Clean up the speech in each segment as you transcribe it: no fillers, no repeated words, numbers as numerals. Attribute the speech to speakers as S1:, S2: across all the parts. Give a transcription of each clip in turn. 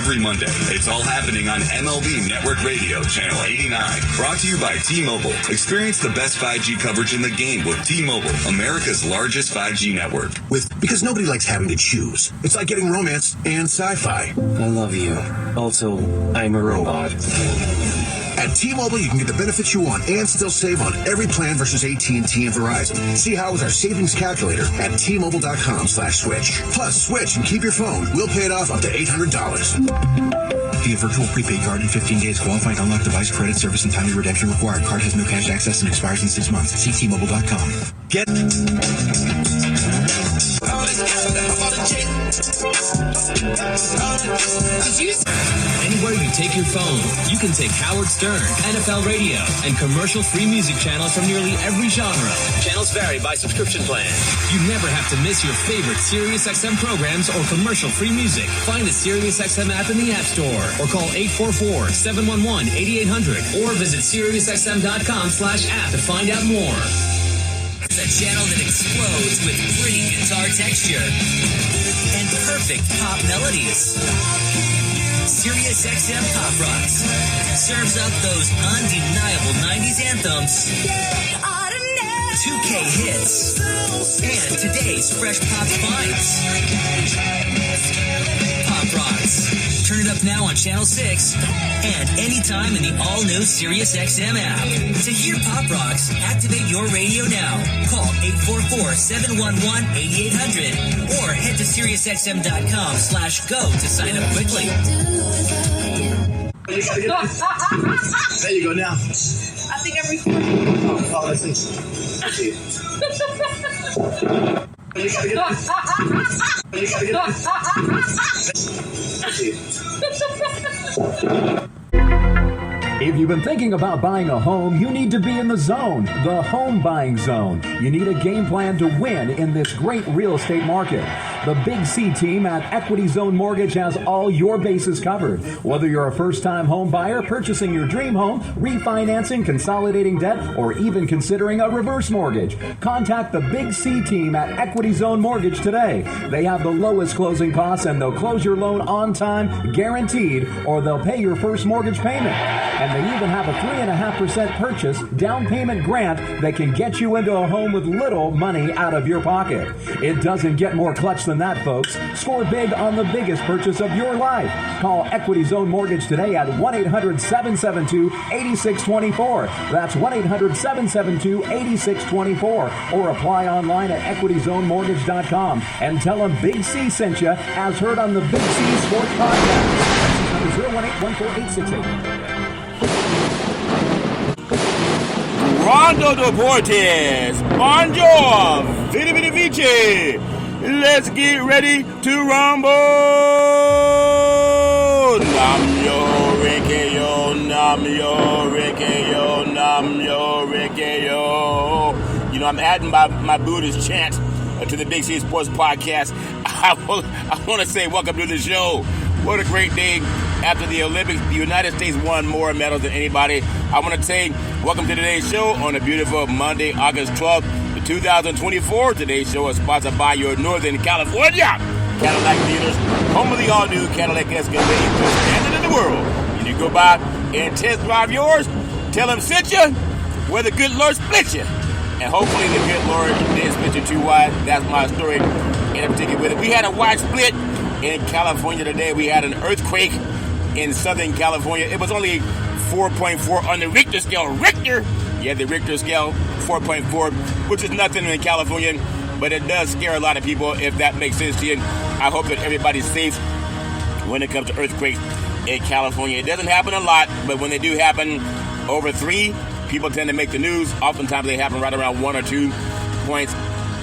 S1: every Monday. It's all happening on MLB Network Radio, Channel 89. Brought to you by T-Mobile. Experience the best 5G coverage in the game with T-Mobile, America's largest 5G network.
S2: Because nobody likes having to choose. It's like getting romance and sci-fi.
S3: I love you. Also, I'm a robot.
S2: At T-Mobile, you can get the benefits you want and still save on every plan versus AT&T and Verizon. See how with our savings calculator at T-Mobile.com/switch. Plus, switch and keep your phone. We'll pay it off up to $800. Via virtual prepaid card in 15 days. Qualifying unlocked device credit service and timely redemption required. Card has no cash access and expires in 6 months. See T-Mobile.com. Get...
S4: Anywhere you take your phone, you can take Howard Stern, NFL Radio, and commercial-free music channels from nearly every genre. Channels vary by subscription plan. You never have to miss your favorite SiriusXM programs or commercial-free music. Find the SiriusXM app in the App Store or call 844-711-8800 or visit SiriusXM.com/app to find out more.
S5: It's a channel that explodes with pretty guitar texture and perfect pop melodies. SiriusXM Pop Rocks serves up those undeniable 90s anthems, 2K hits, and today's fresh pop finds. Pop Rocks. Turn it up now on Channel 6 and anytime in the all-new SiriusXM app. To hear Pop Rocks, activate your radio now. Call 844-711-8800 or head to SiriusXM.com/go to sign up quickly.
S2: There you go now.
S6: I think every 4
S2: Oh, let's see.
S7: If you've been thinking about buying a home, you need to be in the zone, the home buying zone. You need a game plan to win in this great real estate market. The Big C team at Equity Zone Mortgage has all your bases covered. Whether you're a first-time home buyer, purchasing your dream home, refinancing, consolidating debt, or even considering a reverse mortgage, contact the Big C team at Equity Zone Mortgage today. They have the lowest closing costs and they'll close your loan on time, guaranteed, or they'll pay your first mortgage payment. And they even have a 3.5% purchase down payment grant that can get you into a home with little money out of your pocket. It doesn't get more clutch than that, folks. Score big on the biggest purchase of your life. Call Equity Zone Mortgage today at 1-800-772-8624. That's 1-800-772-8624. Or apply online at EquityZoneMortgage.com and tell them Big C sent you as heard on the Big C Sports Podcast. That's 018-14868.
S8: Rondo Deportes, Bonjour, Vidi Vidi Vici. Let's get ready to rumble. Nam yo reke yo, nam yo reke yo, nam yo reke yo. You know, I'm adding my Buddhist chant to the Big C Sports Podcast. I want to say welcome to the show. What a great day. After the Olympics, the United States won more medals than anybody. I want to say welcome to today's show on a beautiful Monday, August 12th, 2024. Today's show is sponsored by your Northern California Cadillac dealers, home of the all-new Cadillac Escalade, best standard in the world. You need to go by and test drive yours. Tell them sent you, where the good Lord split you. And hopefully the good Lord didn't split you too wide. That's my story. And I'm taking with it. We had a wide split in California today. We had an earthquake in Southern California. It was only 4.4 on the Richter scale. Richter! Yeah, the Richter scale, 4.4, which is nothing in California, but it does scare a lot of people, if that makes sense to you. I hope that everybody's safe when it comes to earthquakes in California. It doesn't happen a lot, but when they do happen over 3, people tend to make the news. Oftentimes they happen right around 1 or 2 points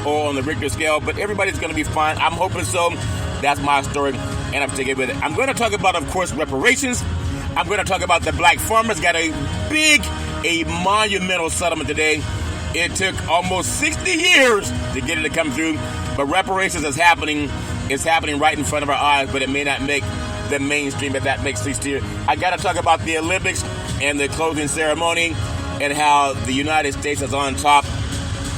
S8: on the Richter scale, but everybody's going to be fine. I'm hoping so. That's my story, and I'm sticking with it. I'm going to talk about, of course, reparations. I'm going to talk about the black farmers. Got a monumental settlement today. It took almost 60 years to get it to come through, but reparations is happening. It's happening right in front of our eyes, but it may not make the mainstream, if that makes sense to you. I got to talk about the Olympics and the closing ceremony and how the United States is on top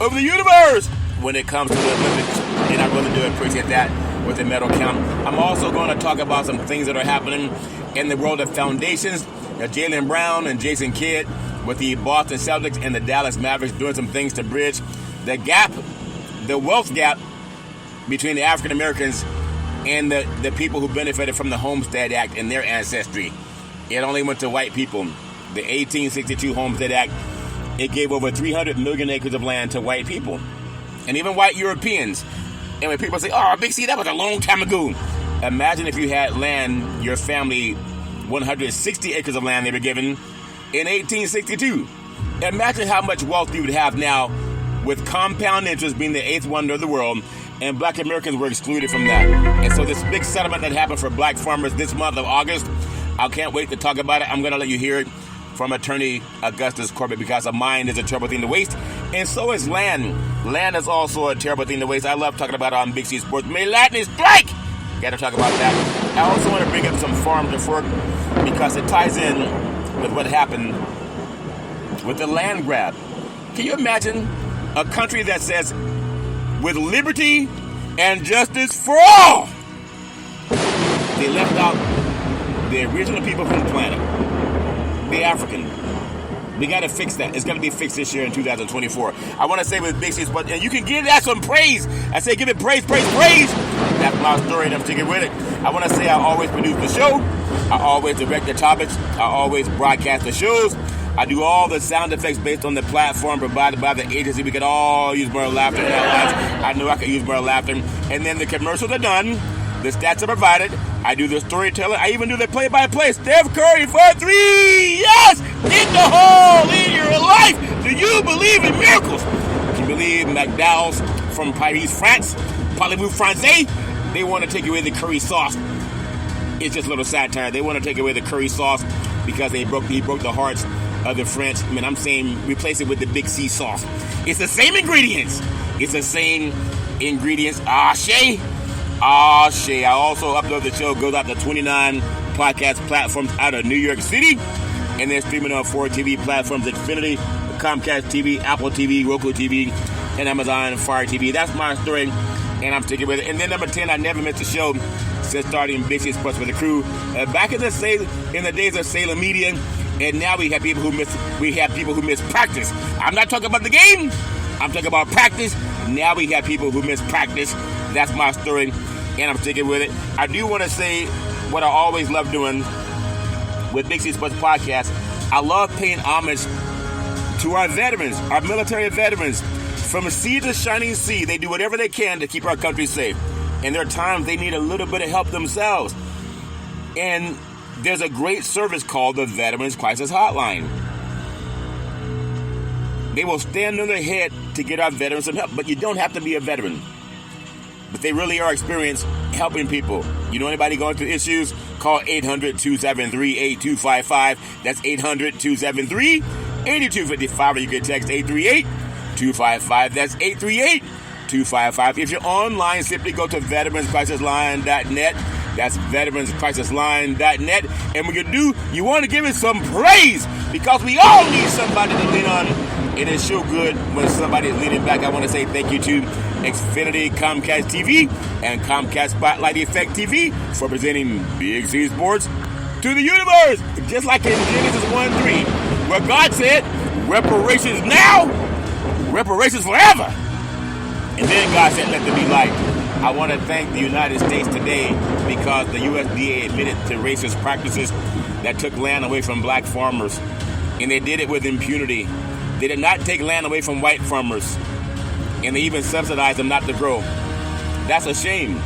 S8: of the universe when it comes to the Olympics, and I really do appreciate that. with the medal count. I'm also going to talk about some things that are happening in the world of foundations. Jaylen Brown and Jason Kidd with the Boston Celtics and the Dallas Mavericks doing some things to bridge the gap, the wealth gap between the African Americans and the people who benefited from the Homestead Act and their ancestry. It only went to white people. The 1862 Homestead Act, it gave over 300 million acres of land to white people. And even white Europeans. And when people say, oh, Big C, that was a long time ago. Imagine if you had land, your family, 160 acres of land they were given in 1862. Imagine how much wealth you would have now with compound interest being the eighth wonder of the world, and black Americans were excluded from that. And so this big settlement that happened for black farmers this month of August, I can't wait to talk about it. I'm going to let you hear it from attorney Augustus Corbett, because a mind is a terrible thing to waste, and so is land. Land is also a terrible thing to waste. I love talking about it on Big C Sports. May Latin strike! Got to talk about that. I also want to bring up some farm to fork, because it ties in with what happened with the land grab. Can you imagine a country that says, with liberty and justice for all? They left out the original people from the planet, the African. We got to fix that. It's going to be fixed this year in 2024. I want to say with Big C's, but and you can give that some praise. I say give it praise, praise, praise. That's my story, and I'm sticking with it. I want to say I always produce the show. I always direct the topics. I always broadcast the shows. I do all the sound effects based on the platform provided by the agency. We could all use more laughter in our lives. I knew I could use more laughter. And then the commercials are done. The stats are provided. I do the storytelling. I even do the play-by-play. Steph Curry for three. Yes! In the hole in your life. Do you believe in miracles? Do you believe McDowell's from Paris, France? Parlez-vous français? They want to take away the curry sauce. It's just a little satire. They want to take away the curry sauce because he broke the hearts of the French. I mean, I'm saying replace it with the Big C sauce. It's the same ingredients. It's the same ingredients. Shay. I also upload the show. Goes out to 29 podcast platforms out of New York City. And they're streaming on 4 TV platforms: Xfinity, Comcast TV, Apple TV, Roku TV, and Amazon Fire TV. That's my story, and I'm sticking with it. And then number 10, I never missed a show since starting Big C Sports with the crew. Back in the days of Salem Media, and now we have people who miss practice. I'm not talking about the game. I'm talking about practice. Now we have people who miss practice. That's my story, and I'm sticking with it. I do want to say what I always love doing with Big C Sports Podcast. I love paying homage to our veterans, our military veterans. From sea to shining sea, they do whatever they can to keep our country safe. And there are times they need a little bit of help themselves. And there's a great service called the Veterans Crisis Hotline. They will stand on their head to get our veterans some help. But you don't have to be a veteran. But they really are experienced helping people. You know anybody going through issues? Call 800-273-8255. That's 800-273-8255. Or you can text 838-255. That's 838-255. If you're online, simply go to veteranscrisisline.net. That's veteranscrisisline.net. And when you do, you want to give it some praise, because we all need somebody to lean on. It is so good when somebody is leaning back. I want to say thank you to Xfinity, Comcast TV, and Comcast Spotlight Effect TV for presenting Big C Sports to the universe. Just like in Genesis 1:3, where God said, reparations now, reparations forever. And then God said, let there be light. I want to thank the United States today because the USDA admitted to racist practices that took land away from black farmers. And they did it with impunity. They did not take land away from white farmers. And they even subsidized them not to grow. That's a shame.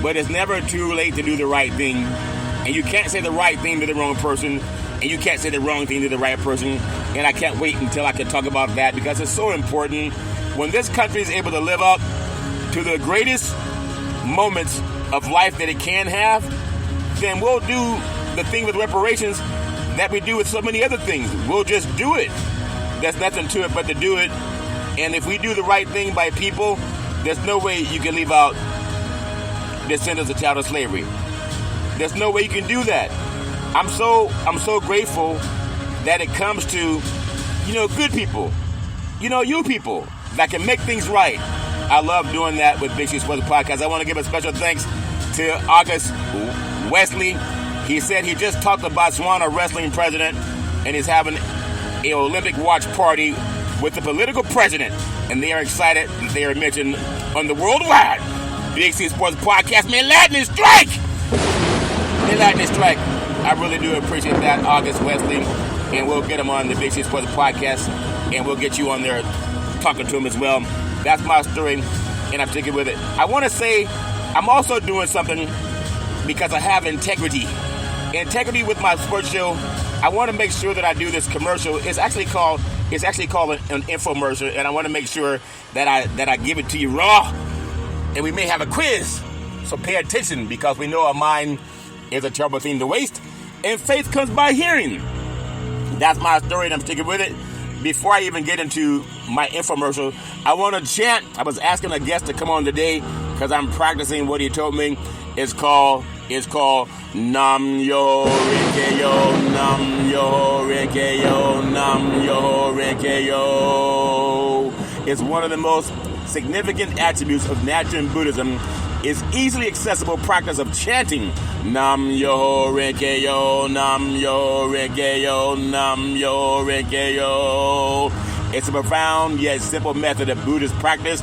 S8: But it's never too late to do the right thing. And you can't say the right thing to the wrong person. And you can't say the wrong thing to the right person. And I can't wait until I can talk about that, because it's so important. When this country is able to live up to the greatest moments of life that it can have, then we'll do the thing with reparations that we do with so many other things. We'll just do it. There's nothing to it but to do it. And if we do the right thing by people, there's no way you can leave out descendants of child of slavery. There's no way you can do that. I'm so grateful that it comes to, good people, you people that can make things right. I love doing that with Big C Sports Podcast. I want to give a special thanks to August Wesley. He said he just talked to Botswana wrestling president and he's having an Olympic watch party with the political president, and they are excited that they are mentioned on the worldwide Big C Sports Podcast. May lightning strike! May lightning strike. I really do appreciate that, August Wesley, and we'll get him on the Big C Sports Podcast, and we'll get you on there talking to him as well. That's my story, and I'm sticking with it. I want to say I'm also doing something because I have integrity. Integrity with my sports show. I want to make sure that I do this commercial. It's actually called an infomercial, and I want to make sure that I give it to you raw. And we may have a quiz, so pay attention, because we know our mind is a terrible thing to waste, and faith comes by hearing. That's my story, and I'm sticking with it. Before I even get into my infomercial, I want to chant. I was asking a guest to come on today because I'm practicing what he told me. It's called Nam Yo Reke Yo, Nam Yo Reke Yo, Nam Yo Reke Yo. It's one of the most significant attributes of Nichiren Buddhism. Is easily accessible practice of chanting Nam Yo Reke Yo, Nam Yo Reke Yo, Nam Yo Reke Yo. It's a profound yet simple method of Buddhist practice.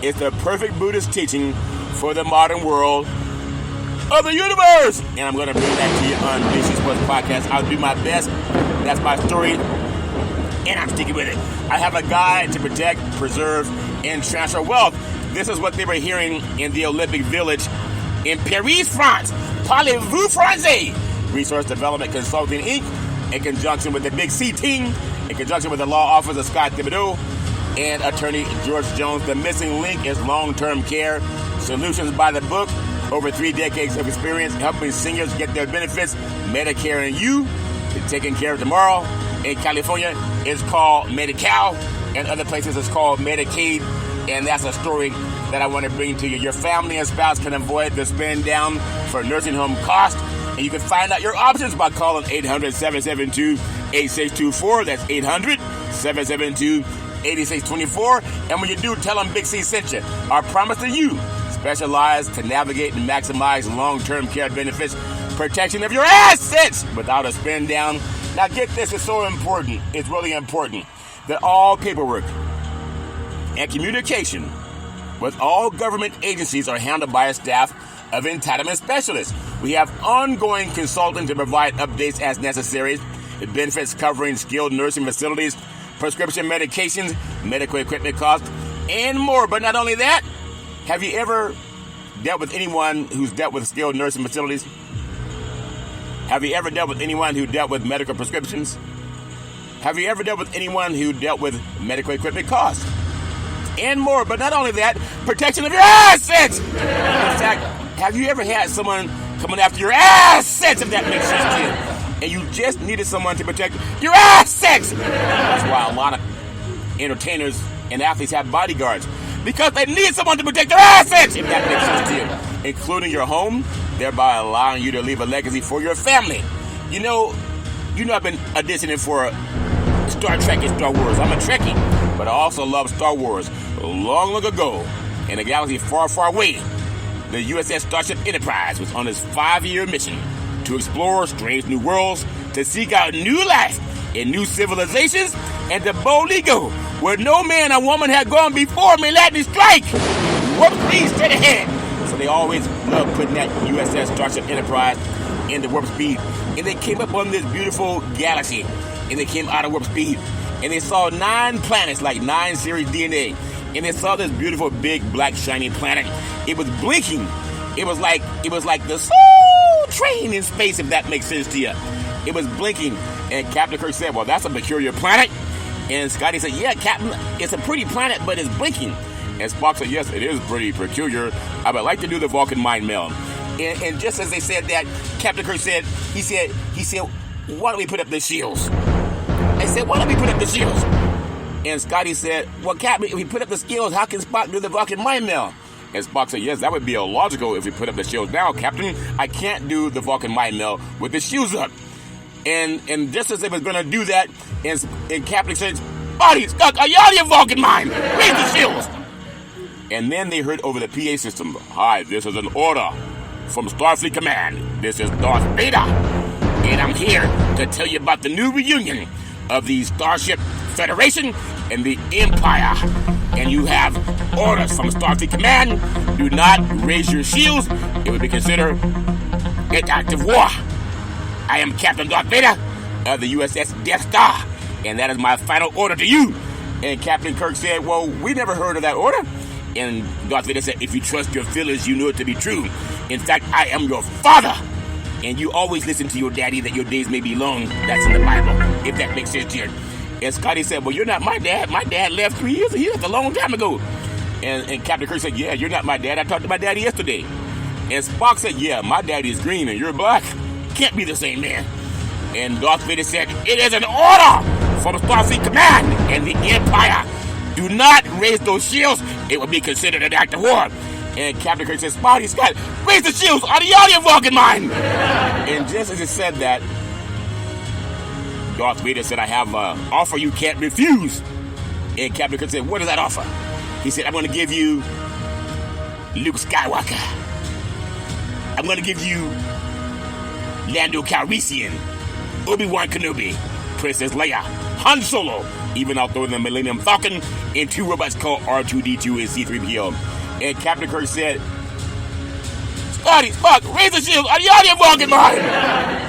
S8: It's the perfect Buddhist teaching for the modern world of the universe. And I'm going to bring that to you on Big C Sports Podcast. I'll do my best. That's my story, and I'm sticking with it. I have a guide to protect, preserve, and transfer wealth. This is what they were hearing in the Olympic Village in Paris, France. Parlez-vous français? Resource Development Consulting, Inc., in conjunction with the Big C team, in conjunction with the law office of Scott Thibodeau and attorney George Jones. The missing link is long-term care. Solutions by the book. Over 3 decades of experience helping seniors get their benefits. Medicare and You, taking care of tomorrow. In California, it's called Medi-Cal. In other places, it's called Medicaid. And that's a story that I want to bring to you. Your family and spouse can avoid the spend down for nursing home cost. And you can find out your options by calling 800-772-8624. That's 800-772-8624. And when you do, tell them Big C sent you. Our promise to you, specialized to navigate and maximize long-term care benefits, protection of your assets without a spend down. Now get this, it's so important. It's really important that all paperwork and communication with all government agencies are handled by a staff of entitlement specialists. We have ongoing consulting to provide updates as necessary, benefits covering skilled nursing facilities, prescription medications, medical equipment costs, and more. But not only that, have you ever dealt with anyone who's dealt with skilled nursing facilities? Have you ever dealt with anyone who dealt with medical prescriptions? Have you ever dealt with anyone who dealt with medical equipment costs? And more. But not only that, protection of your assets. In fact, have you ever had someone coming after your assets, if that makes sense to you, and you just needed someone to protect your assets? That's why a lot of entertainers and athletes have bodyguards, because they need someone to protect their assets, if that makes sense to you, including your home, thereby allowing you to leave a legacy for your family. You know I've been auditioning for Star Trek and Star Wars. I'm a Trekkie, but I also love Star Wars. Long ago, in a galaxy far, far away, the USS Starship Enterprise was on its 5-year mission to explore strange new worlds, to seek out new life and new civilizations, and to boldly go where no man or woman had gone before. May lightning strike! Warp speed straight ahead. So they always loved putting that USS Starship Enterprise into warp speed. And they came up on this beautiful galaxy, and they came out of warp speed, and they saw 9 planets, like 9 series DNA. And they saw this beautiful, big, black, shiny planet. It was blinking. It was like the soul train in space, if that makes sense to you. It was blinking. And Captain Kirk said, well, that's a peculiar planet. And Scotty said, yeah, Captain, it's a pretty planet, but it's blinking. And Spock said, yes, it is pretty peculiar. I would like to do the Vulcan mind meld. And just as they said that, Captain Kirk said, he said, why don't we put up the shields? They said, why don't we put up the shields? And Scotty said, well, Captain, if we put up the shields, how can Spock do the Vulcan mind meld? And Spock said, yes, that would be illogical if we put up the shields now, Captain. I can't do the Vulcan mind meld with the shields up. And just as they was going to do that, and Captain said, buddy, Scott, are you out of your Vulcan mind? Where's the shields? And then they heard over the PA system, "Hi, this is an order from Starfleet Command. This is Darth Vader. And I'm here to tell you about the new reunion of the Starship Federation and the Empire. And you have orders from Starfleet Command. Do not raise your shields. It would be considered an act of war. I am Captain Darth Vader of the USS Death Star. And that is my final order to you." And Captain Kirk said, "Well, we never heard of that order." And Darth Vader said, "If you trust your feelings, you know it to be true. In fact, I am your father. And you always listen to your daddy that your days may be long." That's in the Bible, if that makes sense to you. And Scotty said, "Well, you're not my dad. My dad left 3 years. He left a long time ago." And Captain Kirk said, "Yeah, you're not my dad. I talked to my daddy yesterday." And Spock said, "Yeah, my daddy's green and you're black. Can't be the same man." And Darth Vader said, "It is an order from Starfleet Command and the Empire. Do not raise those shields. It will be considered an act of war." And Captain Kirk said, "Spotty, Scott, raise the shields on the audio Vulcan mine." And just as he said that, Darth Vader said, "I have an offer you can't refuse." And Captain Kirk said, "What is that offer?" He said, "I'm going to give you Luke Skywalker. I'm going to give you Lando Calrissian, Obi-Wan Kenobi, Princess Leia, Han Solo, even I'll throw in the Millennium Falcon, and 2 robots called R2-D2 and C-3PO. And Captain Kirk said, "Scotty, Spock, raise the shields on the audio Vulcan mine."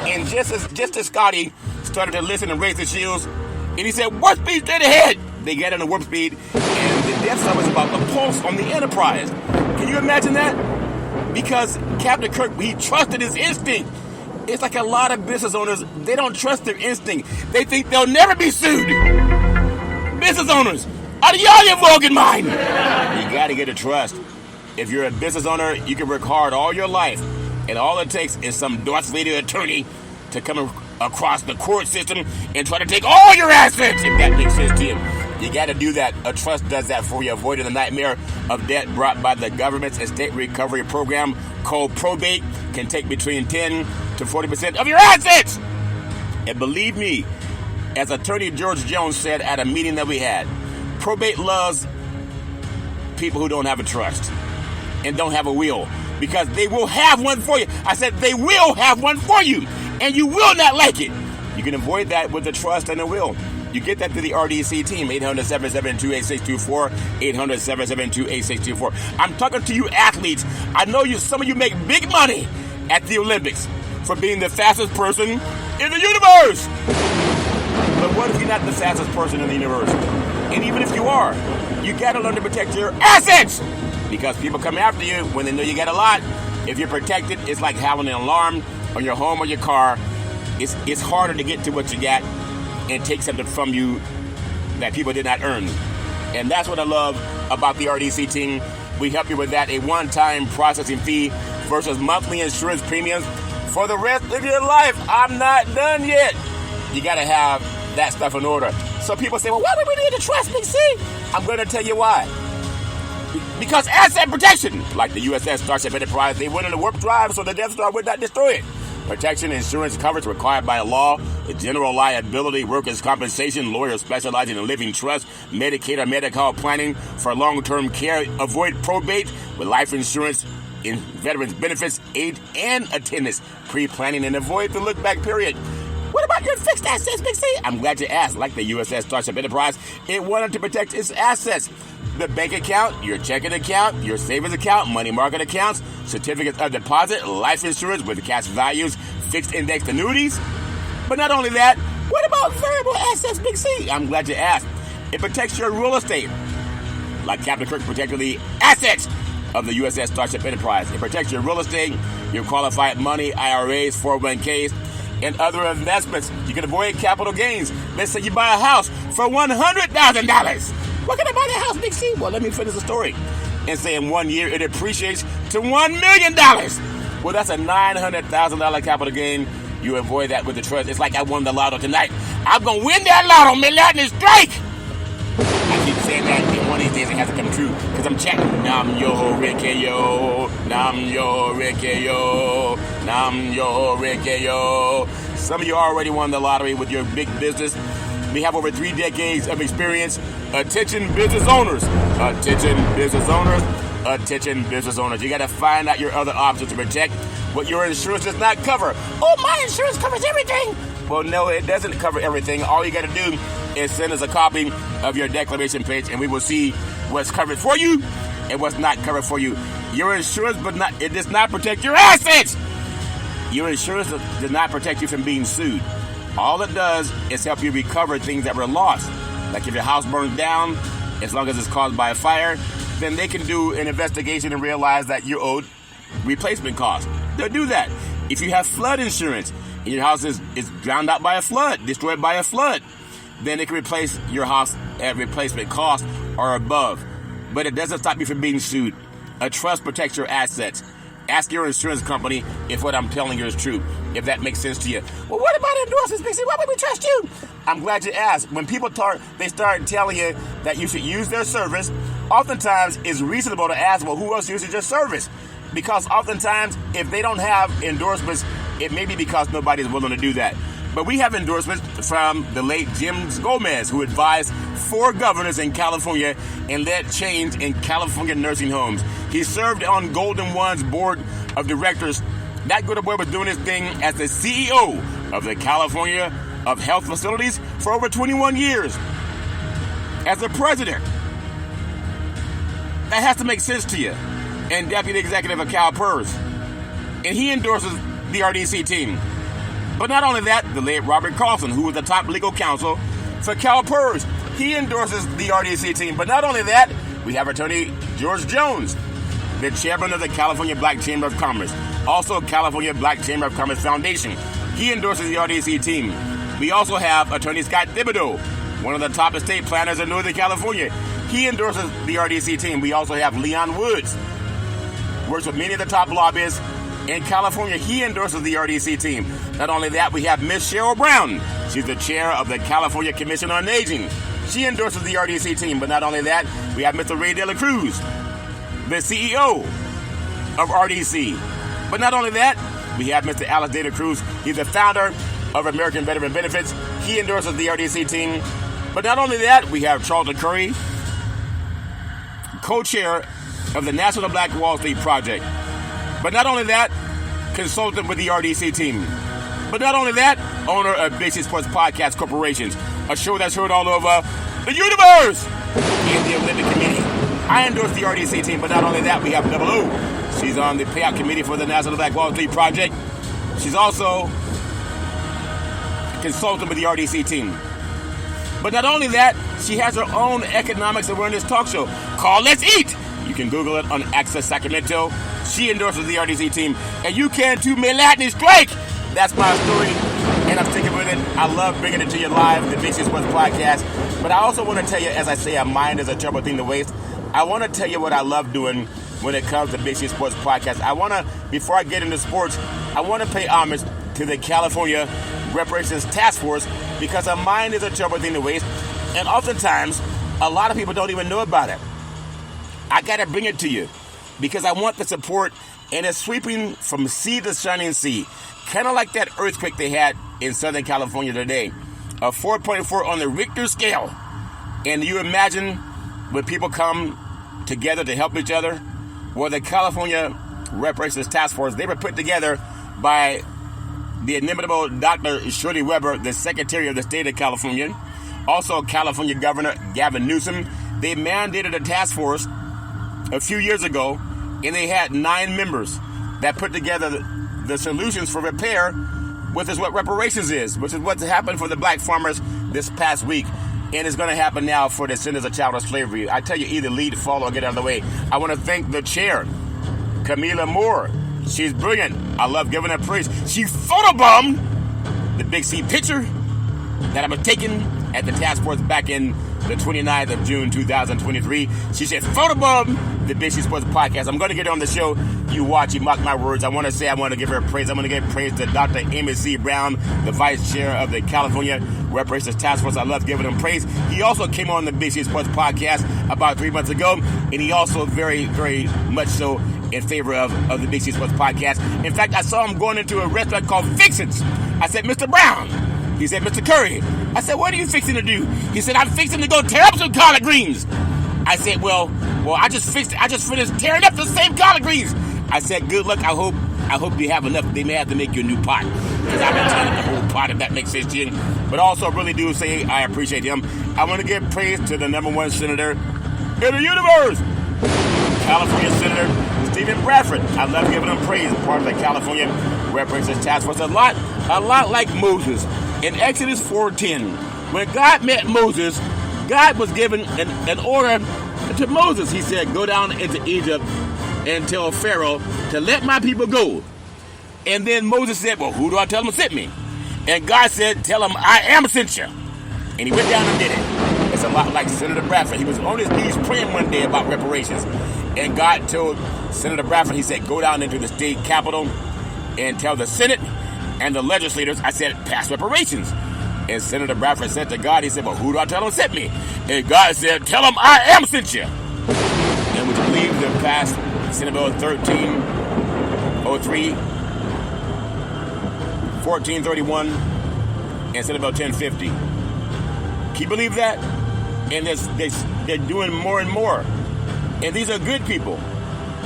S8: And just as Scotty started to listen and raise the shields, and he said, "Warp speed straight ahead." They get on the warp speed, and the Death Star was about to pulse on the Enterprise. Can you imagine that? Because Captain Kirk, he trusted his instinct. It's like a lot of business owners, they don't trust their instinct. They think they'll never be sued. Business owners, out of your Vulcan mind. You got to get a trust. If you're a business owner, you can work hard all your life, and all it takes is some Darth Vader attorney to come across the court system and try to take all your assets, if that makes sense to you. You got to do that. A trust does that for you, avoiding the nightmare of debt brought by the government's estate recovery program called probate. Can take between 10 to 40% of your assets. And believe me, as Attorney George Jones said at a meeting that we had, probate loves people who don't have a trust and don't have a will, because they will have one for you. I said they will have one for you, and you will not like it. You can avoid that with the trust and the will. You get that through the RDC team, 800-772-8624, 800-772-8624. I'm talking to you athletes. I know some of you make big money at the Olympics for being the fastest person in the universe. But what if you're not the fastest person in the universe? And even if you are, you gotta learn to protect your assets, because people come after you when they know you got a lot. If you're protected, it's like having an alarm on your home or your car. It's harder to get to what you got and take something from you that people did not earn. And that's what I love about the RDC team. We help you with that, a one-time processing fee versus monthly insurance premiums for the rest of your life. I'm not done yet. You got to have that stuff in order. So people say, well, why do we need to trust me? See, I'm going to tell you why. Because asset protection, like the USS Starship Enterprise, they went in a warp drive so the Death Star would not destroy it. Protection insurance coverage required by law, general liability, workers' compensation, lawyers specializing in living trust, Medicaid or medical planning for long-term care, avoid probate with life insurance in veterans benefits, aid and attendance, pre-planning, and avoid the look-back period. What about your fixed assets, Big C? I'm glad you asked. Like the USS Starship Enterprise, it wanted to protect its assets. The bank account, your checking account, your savings account, money market accounts, certificates of deposit, life insurance with cash values, fixed indexed annuities. But not only that, what about variable assets, Big C? I'm glad you asked. It protects your real estate. Like Captain Kirk protected the assets of the USS Starship Enterprise. It protects your real estate, your qualified money, IRAs, 401ks, and other investments. You can avoid capital gains. Let's say you buy a house for $100,000. What can I buy that house, Big C? Well, let me finish the story. And say in 1 year it appreciates to $1 million. Well, that's a $900,000 capital gain. You avoid that with the trust. It's like I won the lotto tonight. I'm going to win that lotto, Millennium Strike. I keep saying that, and one of these days it has to come true, because I'm chatting. Nam yo Ricky yo, nam yo Ricky yo, nam yo Ricky yo. Some of you already won the lottery with your big business They have over 3 decades of experience. Attention business owners. Attention business owners. Attention business owners. You got to find out your other options to protect what your insurance does not cover. Oh, my insurance covers everything. Well, no, it doesn't cover everything. All you got to do is send us a copy of your declaration page, and we will see what's covered for you and what's not covered for you. Your insurance, it does not protect your assets. Your insurance does not protect you from being sued. All it does is help you recover things that were lost. Like if your house burns down, as long as it's caused by a fire, then they can do an investigation and realize that you owed replacement costs. They'll do that. If you have flood insurance and your house is drowned out by a flood, destroyed by a flood, then they can replace your house at replacement cost or above. But it doesn't stop you from being sued. A trust protects your assets. Ask your insurance company if what I'm telling you is true, if that makes sense to you. Well, what about endorsements, Bixie? Why would we trust you? I'm glad you asked. When people they start telling you that you should use their service, oftentimes it's reasonable to ask, well, who else uses your service? Because oftentimes, if they don't have endorsements, it may be because nobody's willing to do that. But we have endorsements from the late Jim Gomez, who advised 4 governors in California and led change in California nursing homes. He served on Golden One's board of directors. That good boy was doing his thing as the CEO of the California of Health Facilities for over 21 years. As the president, that has to make sense to you. And deputy executive of CalPERS. And he endorses the RDC team. But not only that, the late Robert Carlson, who was the top legal counsel for CalPERS, he endorses the RDC team. But not only that, we have attorney George Jones, the chairman of the California Black Chamber of Commerce, also California Black Chamber of Commerce Foundation. He endorses the RDC team. We also have attorney Scott Thibodeau, one of the top estate planners in Northern California. He endorses the RDC team. We also have Leon Woods, works with many of the top lobbyists in California. He endorses the RDC team. Not only that, we have Miss Cheryl Brown. She's the chair of the California Commission on Aging. She endorses the RDC team. But not only that, we have Mr. Ray De La Cruz, the CEO of RDC. But not only that, we have Mr. Alex De La Cruz. He's the founder of American Veteran Benefits. He endorses the RDC team. But not only that, we have Charlton Curry, co-chair of the National Black Wall Street Project. But not only that, consultant with the RDC team. But not only that, owner of Big C Sports Podcast Corporations, a show that's heard all over the universe and the Olympic Committee. I endorse the RDC team, but not only that, we have Double O. She's on the payout committee for the National Black Wall Street Project. She's also a consultant with the RDC team. But not only that, she has her own economics awareness talk show called Let's Eat. You can Google it on Access Sacramento. She endorses the RDC team. And you can too, may Latin strike. That's my story, and I'm sticking with it. I love bringing it to you live, the Big C Sports Podcast. But I also want to tell you, as I say, a mind is a terrible thing to waste. I want to tell you what I love doing when it comes to Big C Sports Podcast. Before I get into sports, I want to pay homage to the California Reparations Task Force, because a mind is a terrible thing to waste. And oftentimes, a lot of people don't even know about it. I got to bring it to you because I want the support, and it's sweeping from sea to shining sea. Kind of like that earthquake they had in Southern California today. A 4.4 on the Richter scale. And you imagine when people come together to help each other? Well, the California Reparations Task Force, they were put together by the inimitable Dr. Shirley Weber, the Secretary of the State of California. Also, California Governor Gavin Newsom. They mandated a task force a few years ago, and they had 9 members that put together the solutions for repair, which is what reparations is, which is what's happened for the black farmers this past week, and it's going to happen now for the descendants of chattel slavery. I tell you, either lead, follow, or get out of the way. I want to thank the chair, Camila Moore. She's brilliant. I love giving her praise. She photobombed the Big C picture that I was taken at the task force back in the 29th of June, 2023. She said, photobomb the Big C Sports Podcast. I'm going to get her on the show. You watch, you mock my words. I want to give her praise. I'm going to give praise to Dr. Amy C. Brown, the vice chair of the California Reparations Task Force. I love giving him praise. He also came on the Big C Sports Podcast about 3 months ago, and he also very, very much so in favor of the Big C Sports Podcast. In fact, I saw him going into a restaurant called Fixins. I said, Mr. Brown, He said, Mr. Curry. I said, what are you fixing to do? He said, I'm fixing to go tear up some collard greens. I said, well, I just finished tearing up the same collard greens. I said, good luck. I hope you have enough. They may have to make you a new pot, because I've been tearing up the whole pot, if that makes sense to you. But also, really do say I appreciate him. I want to give praise to the number one senator in the universe, California Senator Stephen Bradford. I love giving him praise. Part of the California Reparations Task Force. A lot like Moses in Exodus 4:10. When God met Moses, God was given an order to Moses. He said, go down into Egypt and tell Pharaoh to let my people go. And then Moses said, well, who do I tell him to send me? And God said, tell him I am sent you. And he went down and did it. It's a lot like Senator Bradford. He was on his knees praying one day about reparations. And God told Senator Bradford, he said, go down into the state capitol and tell the Senate and the legislators, I said, pass reparations. And Senator Bradford said to God, he said, well, who do I tell him sent me? And God said, tell him I am sent you. And would you believe they passed Senate Bill 1303, 1431, and Senate Bill 1050. Can you believe that? And they're doing more and more. And these are good people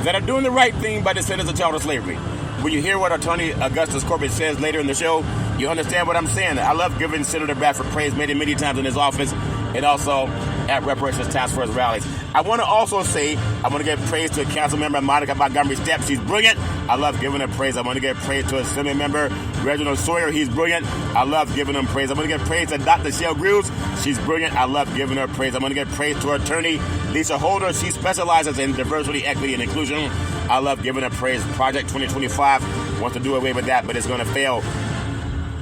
S8: that are doing the right thing by descendants of child slavery. When you hear what Attorney Augustus Corbett says later in the show, you understand what I'm saying. I love giving Senator Bradford praise, made it many times in his office and also at Reparations Task Force rallies. I want to also say, I want to give praise to Councilmember Monica Montgomery Stepp. She's brilliant. I love giving her praise. I want to give praise to Assembly Member Reginald Sawyer. He's brilliant. I love giving him praise. I want to give praise to Dr. Shell Grews. She's brilliant. I love giving her praise. I want to give praise to Attorney Lisa Holder. She specializes in diversity, equity, and inclusion. I love giving her praise. Project 2025 wants to do away with that, but it's going to fail.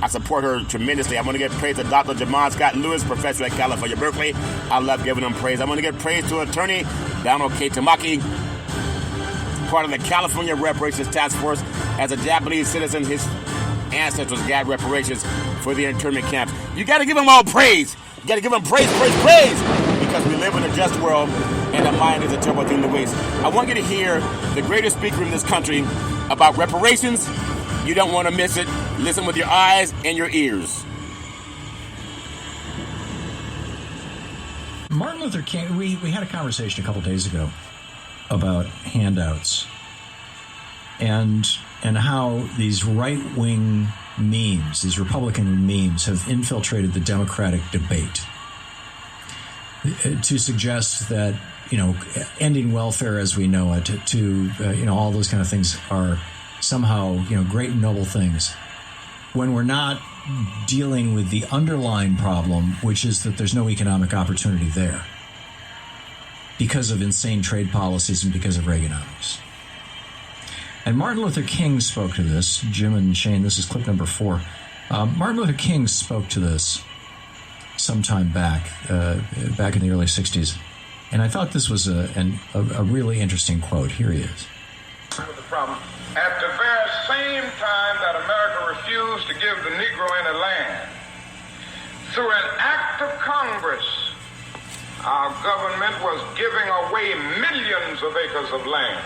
S8: I support her tremendously. I want to give praise to Dr. Jamon Scott Lewis, professor at California, Berkeley. I love giving him praise. I want to give praise to Attorney Donald K. Tamaki, part of the California Reparations Task Force. As a Japanese citizen, his ancestors got reparations for the internment camps. You got to give them all praise. You got to give them praise, because we live in a just world, and the mind is a terrible thing to waste. I want you to hear the greatest speaker in this country about reparations. You don't want to miss it. Listen with your eyes and your ears.
S7: Martin Luther King, we had a conversation a couple days ago about handouts and how these right-wing memes, these Republican memes, have infiltrated the Democratic debate to suggest that, ending welfare as we know it, all those kind of things are somehow, great and noble things, when we're not dealing with the underlying problem, which is that there's no economic opportunity there because of insane trade policies and because of Reaganomics. And Martin Luther King spoke to this. Jim and Shane, this is clip number 4. Martin Luther King spoke to this sometime back in the early 60s. And I thought this was a really interesting quote. Here he is.
S9: The problem. At the very same time that America refused to give the Negro any land, through an act of Congress, our government was giving away millions of acres of land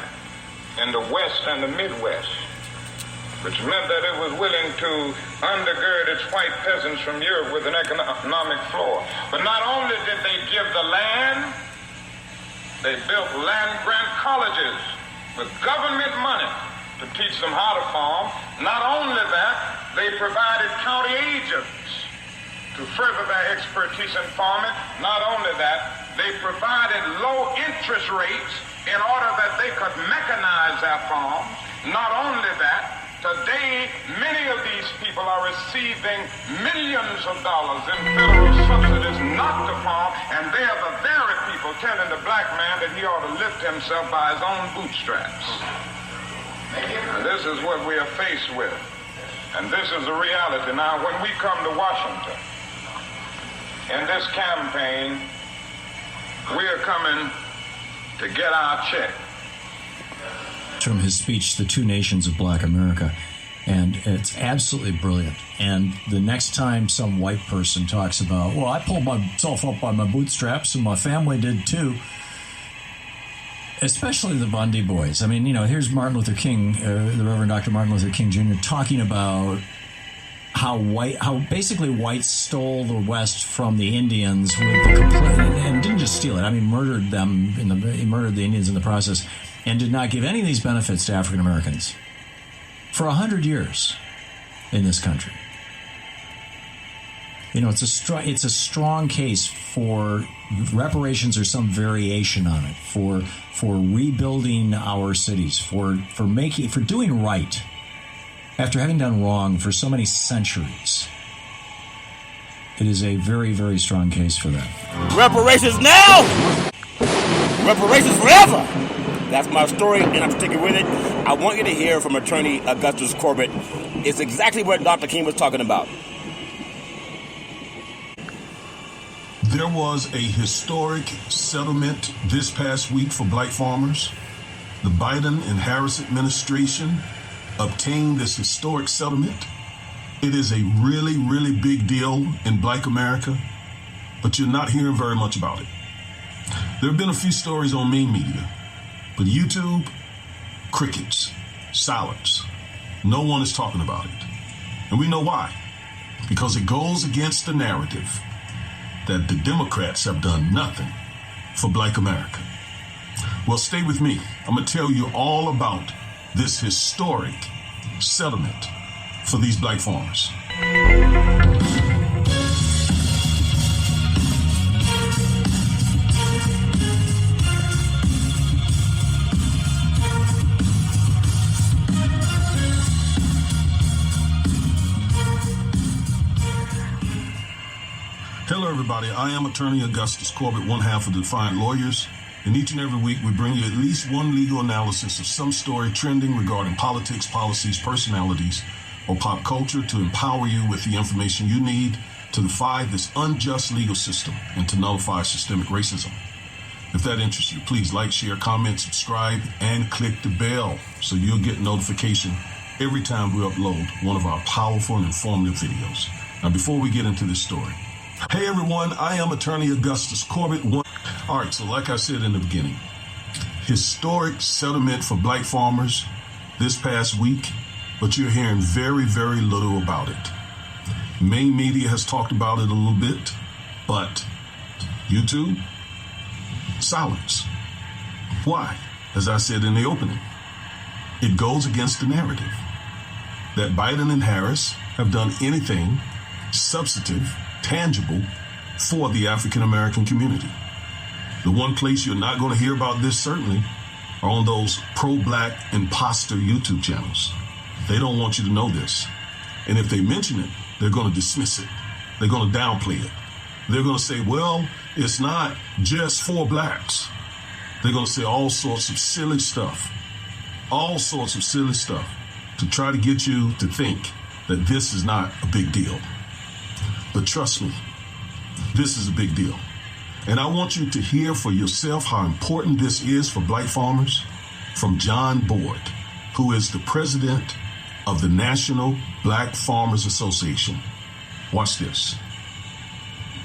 S9: in the West and the Midwest, which meant that it was willing to undergird its white peasants from Europe with an economic floor. But not only did they give the land, they built land-grant colleges with government money to teach them how to farm. Not only that, they provided county agents to further their expertise in farming. Not only that, they provided low interest rates in order that they could mechanize their farms. Not only that, today many of these people are receiving millions of dollars in federal subsidies not to farm, and they are the very people telling the black man that he ought to lift himself by his own bootstraps. And this is what we are faced with. And this is the reality. Now, when we come to Washington, in this campaign, we are coming to get our check.
S7: From his speech, The Two Nations of Black America. And it's absolutely brilliant. And the next time some white person talks about, well, I pulled myself up by my bootstraps and my family did too, especially the Bundy boys. I mean, here's Martin Luther King, the Reverend Dr. Martin Luther King Jr. talking about
S10: how basically whites stole the West from the Indians with the complete, and didn't just steal it. I mean, murdered them murdered the Indians in the process, and did not give any of these benefits to African Americans for 100 years in this country. It's a strong case for reparations or some variation on it, for rebuilding our cities, for doing right after having done wrong for so many centuries. It is a very, very strong case for that.
S8: Reparations now! Reparations forever! That's my story, and I'm sticking with it. I want you to hear from Attorney Augustus Corbett. It's exactly what Dr. King was talking about.
S11: There was a historic settlement this past week for black farmers. The Biden and Harris administration obtained this historic settlement. It is a really, really big deal in black America, but you're not hearing very much about it. There have been a few stories on main media, but YouTube, crickets, silence. No one is talking about it. And we know why. Because it goes against the narrative that the Democrats have done nothing for black America. Well, stay with me. I'm going to tell you all about this historic settlement for these black farmers. Hello, everybody. I am Attorney Augustus Corbett, one half of the Defiant Lawyers. And each and every week, we bring you at least one legal analysis of some story trending regarding politics, policies, personalities, or pop culture to empower you with the information you need to defy this unjust legal system and to nullify systemic racism. If that interests you, please like, share, comment, subscribe, and click the bell so you'll get notification every time we upload one of our powerful and informative videos. Now, before we get into this story, hey everyone, I am Attorney Augustus Corbett. All right, so like I said in the beginning, historic settlement for black farmers this past week, but you're hearing very, very little about it. Main media has talked about it a little bit, but YouTube, silence. Why? As I said in the opening, it goes against the narrative that Biden and Harris have done anything substantive, tangible for the African American community. The one place you're not going to hear about this certainly are on those pro-black imposter YouTube channels. They don't want you to know this. And if they mention it, they're going to dismiss it. They're going to downplay it. They're going to say, well, it's not just for blacks. They're going to say all sorts of silly stuff to try to get you to think that this is not a big deal. But trust me, this is a big deal. And I want you to hear for yourself how important this is for black farmers from John Boyd, who is the president of the National Black Farmers Association. Watch this.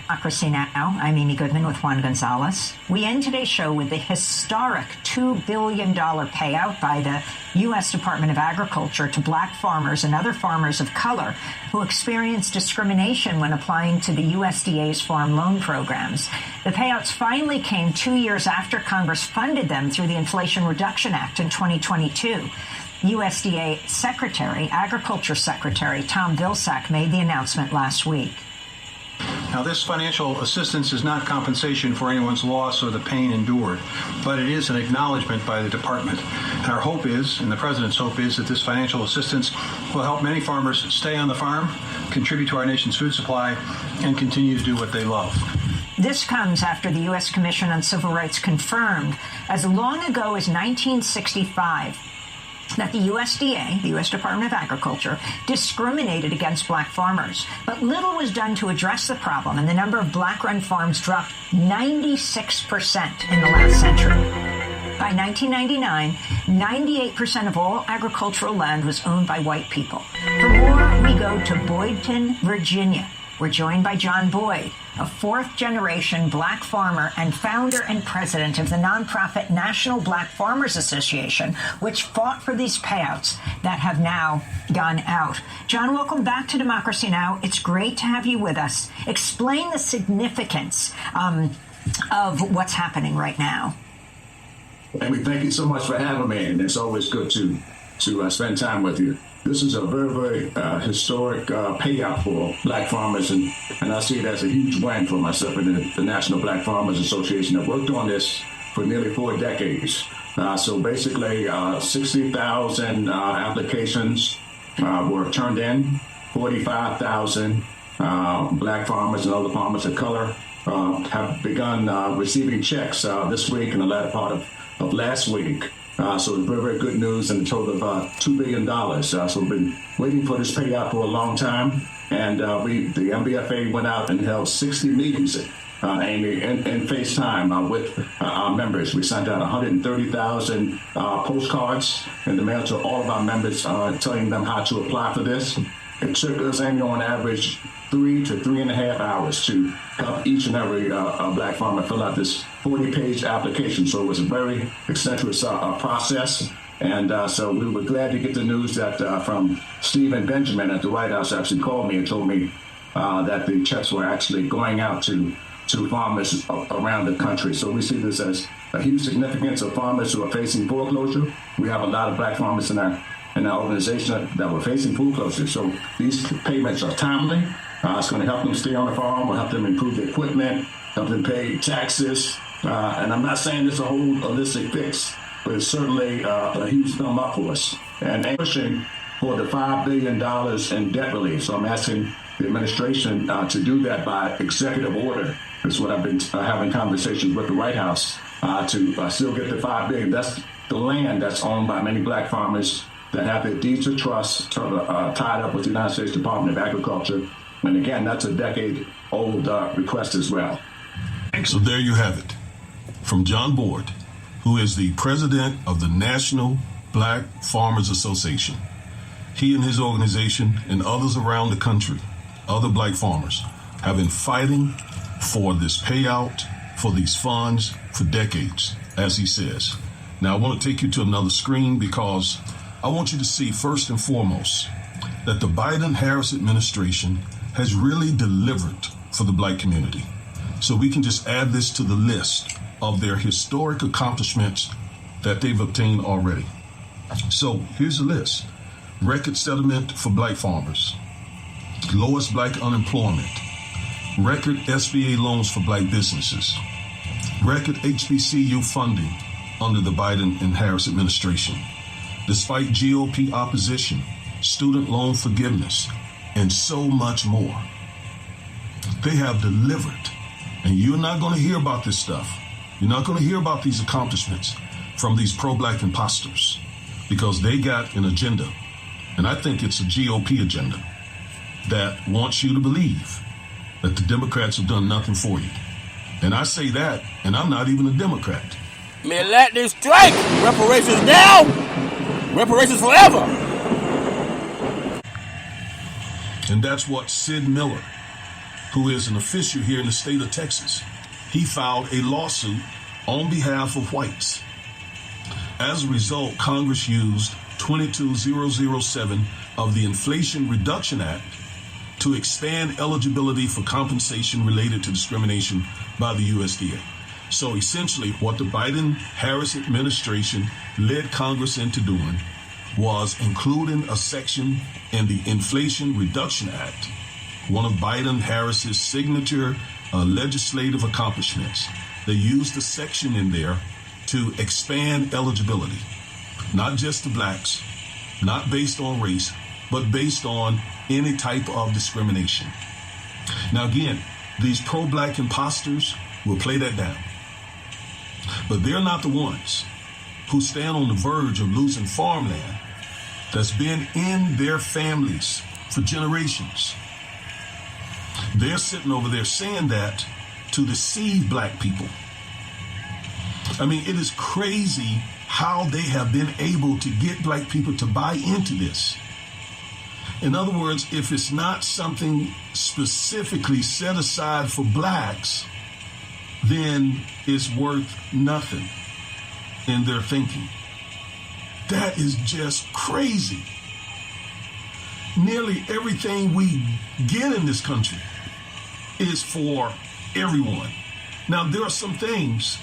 S12: Democracy Now! I'm Amy Goodman with Juan Gonzalez. We end today's show with the historic $2 billion payout by the U.S. Department of Agriculture to black farmers and other farmers of color who experience discrimination when applying to the USDA's farm loan programs. The payouts finally came 2 years after Congress funded them through the Inflation Reduction Act in 2022. USDA Agriculture Secretary Tom Vilsack made the announcement last week.
S13: Now, this financial assistance is not compensation for anyone's loss or the pain endured, but it is an acknowledgement by the department. And our hope is, and the president's hope is, that this financial assistance will help many farmers stay on the farm, contribute to our nation's food supply, and continue to do what they love.
S12: This comes after the U.S. Commission on Civil Rights confirmed as long ago as 1965 that the USDA, the U.S. Department of Agriculture, discriminated against black farmers. But little was done to address the problem, and the number of black-run farms dropped 96% in the last century. By 1999, 98% of all agricultural land was owned by white people. For more, we go to Boydton, Virginia, We're joined by John Boyd, a fourth-generation black farmer and founder and president of the nonprofit National Black Farmers Association, which fought for these payouts that have now gone out. John, welcome back to Democracy Now! It's great to have you with us. Explain the significance of what's happening right now.
S14: Amy, thank you so much for having me, and it's always good to spend time with you. This is a very, very historic payout for black farmers, and I see it as a huge win for myself and the National Black Farmers Association. I've worked on this for nearly 4 decades. So basically, 60,000 applications were turned in. 45,000 black farmers and other farmers of color have begun receiving checks this week and the latter part of last week. So it's very, very good news, and a total of $2 billion. So we've been waiting for this payout for a long time, and the MBFA went out and held 60 meetings, Amy, in FaceTime with our members. We sent out 130,000 postcards in the mail to all of our members, telling them how to apply for this. It took us, Amy, on average 3 to 3.5 hours to help each and every black farmer fill out this 40-page application. So it was a very extensive process. And so we were glad to get the news that from Stephen Benjamin at the White House actually called me and told me that the checks were actually going out to farmers around the country. So we see this as a huge significance of farmers who are facing foreclosure. We have a lot of black farmers in our organization that were facing foreclosure. So these payments are timely. It's going to help them stay on the farm, will help them improve their equipment, help them pay taxes. And I'm not saying it's a whole holistic fix, but it's certainly a huge thumb up for us. And pushing for the $5 billion in debt relief. So I'm asking the administration to do that by executive order. That's what I've been having conversations with the White House to still get the $5 billion. That's the land that's owned by many black farmers that have their deeds of trust tied up with the United States Department of Agriculture. And again, that's a decade-old request as well.
S11: So there you have it. From John Boyd, who is the president of the National Black Farmers Association. He and his organization and others around the country, other black farmers, have been fighting for this payout, for these funds, for decades, as he says. Now, I want to take you to another screen because I want you to see, first and foremost, that the Biden-Harris administration has really delivered for the black community. So we can just add this to the list of their historic accomplishments that they've obtained already. So here's the list. Record settlement for black farmers. Lowest black unemployment. Record SBA loans for black businesses. Record HBCU funding under the Biden and Harris administration. Despite GOP opposition, student loan forgiveness, and so much more. They have delivered. And you're not going to hear about this stuff. You're not going to hear about these accomplishments from these pro-black imposters because they got an agenda. And I think it's a GOP agenda that wants you to believe that the Democrats have done nothing for you. And I say that, and I'm not even a Democrat.
S8: May lightning strike! Reparations now! Reparations forever!
S11: And that's what Sid Miller, who is an official here in the state of Texas, he filed a lawsuit on behalf of whites. As a result, Congress used 22007 of the Inflation Reduction Act to expand eligibility for compensation related to discrimination by the USDA. So essentially, what the Biden-Harris administration led Congress into doing was including a section in the Inflation Reduction Act, one of Biden-Harris's signature legislative accomplishments. They used a section in there to expand eligibility, not just to blacks, not based on race, but based on any type of discrimination. Now again, these pro-black imposters will play that down. But they're not the ones who stand on the verge of losing farmland that's been in their families for generations. They're sitting over there saying that to deceive black people. I mean, it is crazy how they have been able to get black people to buy into this. In other words, if it's not something specifically set aside for blacks, then it's worth nothing in their thinking. That is just crazy. Nearly everything we get in this country is for everyone. Now, there are some things,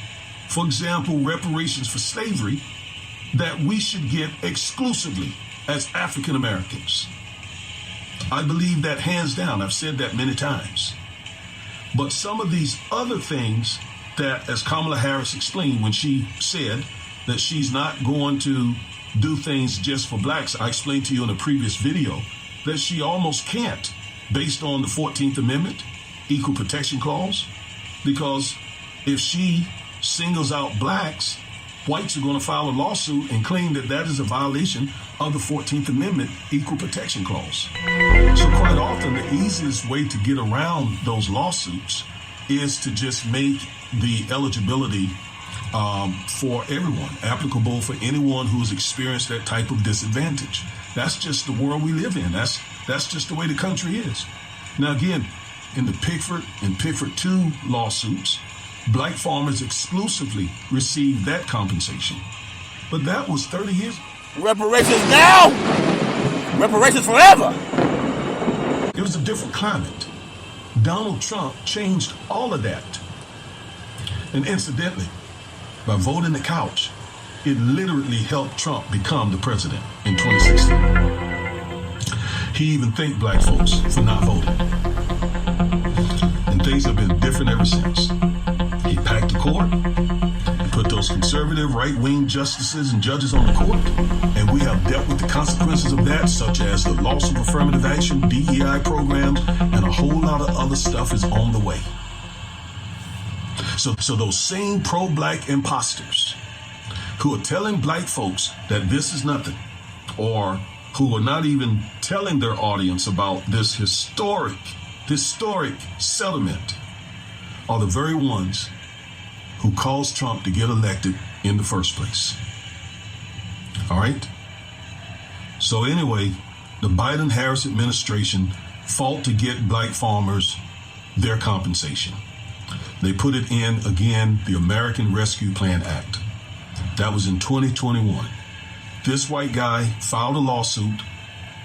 S11: for example, reparations for slavery, that we should get exclusively as African Americans. I believe that hands down. I've said that many times. But some of these other things that, as Kamala Harris explained when she said that she's not going to do things just for blacks, I explained to you in a previous video that she almost can't, based on the 14th Amendment, Equal Protection Clause, because if she singles out blacks, whites are going to file a lawsuit and claim that that is a violation of the 14th Amendment Equal Protection Clause. So quite often, the easiest way to get around those lawsuits is to just make the eligibility for everyone, applicable for anyone who has experienced that type of disadvantage. That's just the world we live in. That's just the way the country is. Now, again, in the Pickford and Pickford 2 lawsuits, black farmers exclusively received that compensation. But that was 30 years.
S8: Reparations now! Reparations forever!
S11: It was a different climate. Donald Trump changed all of that. And incidentally, by voting the couch, it literally helped Trump become the president in 2016. He even thanked black folks for not voting. And things have been different ever since. He packed the court, put those conservative right-wing justices and judges on the court, and we have dealt with the consequences of that, such as the loss of affirmative action, DEI programs, and a whole lot of other stuff is on the way. So those same pro-black imposters who are telling black folks that this is nothing, or who are not even telling their audience about this historic settlement, are the very ones who caused Trump to get elected in the first place. All right? So anyway, the Biden-Harris administration fought to get black farmers their compensation. They put it in, again, the American Rescue Plan Act. That was in 2021. This white guy filed a lawsuit.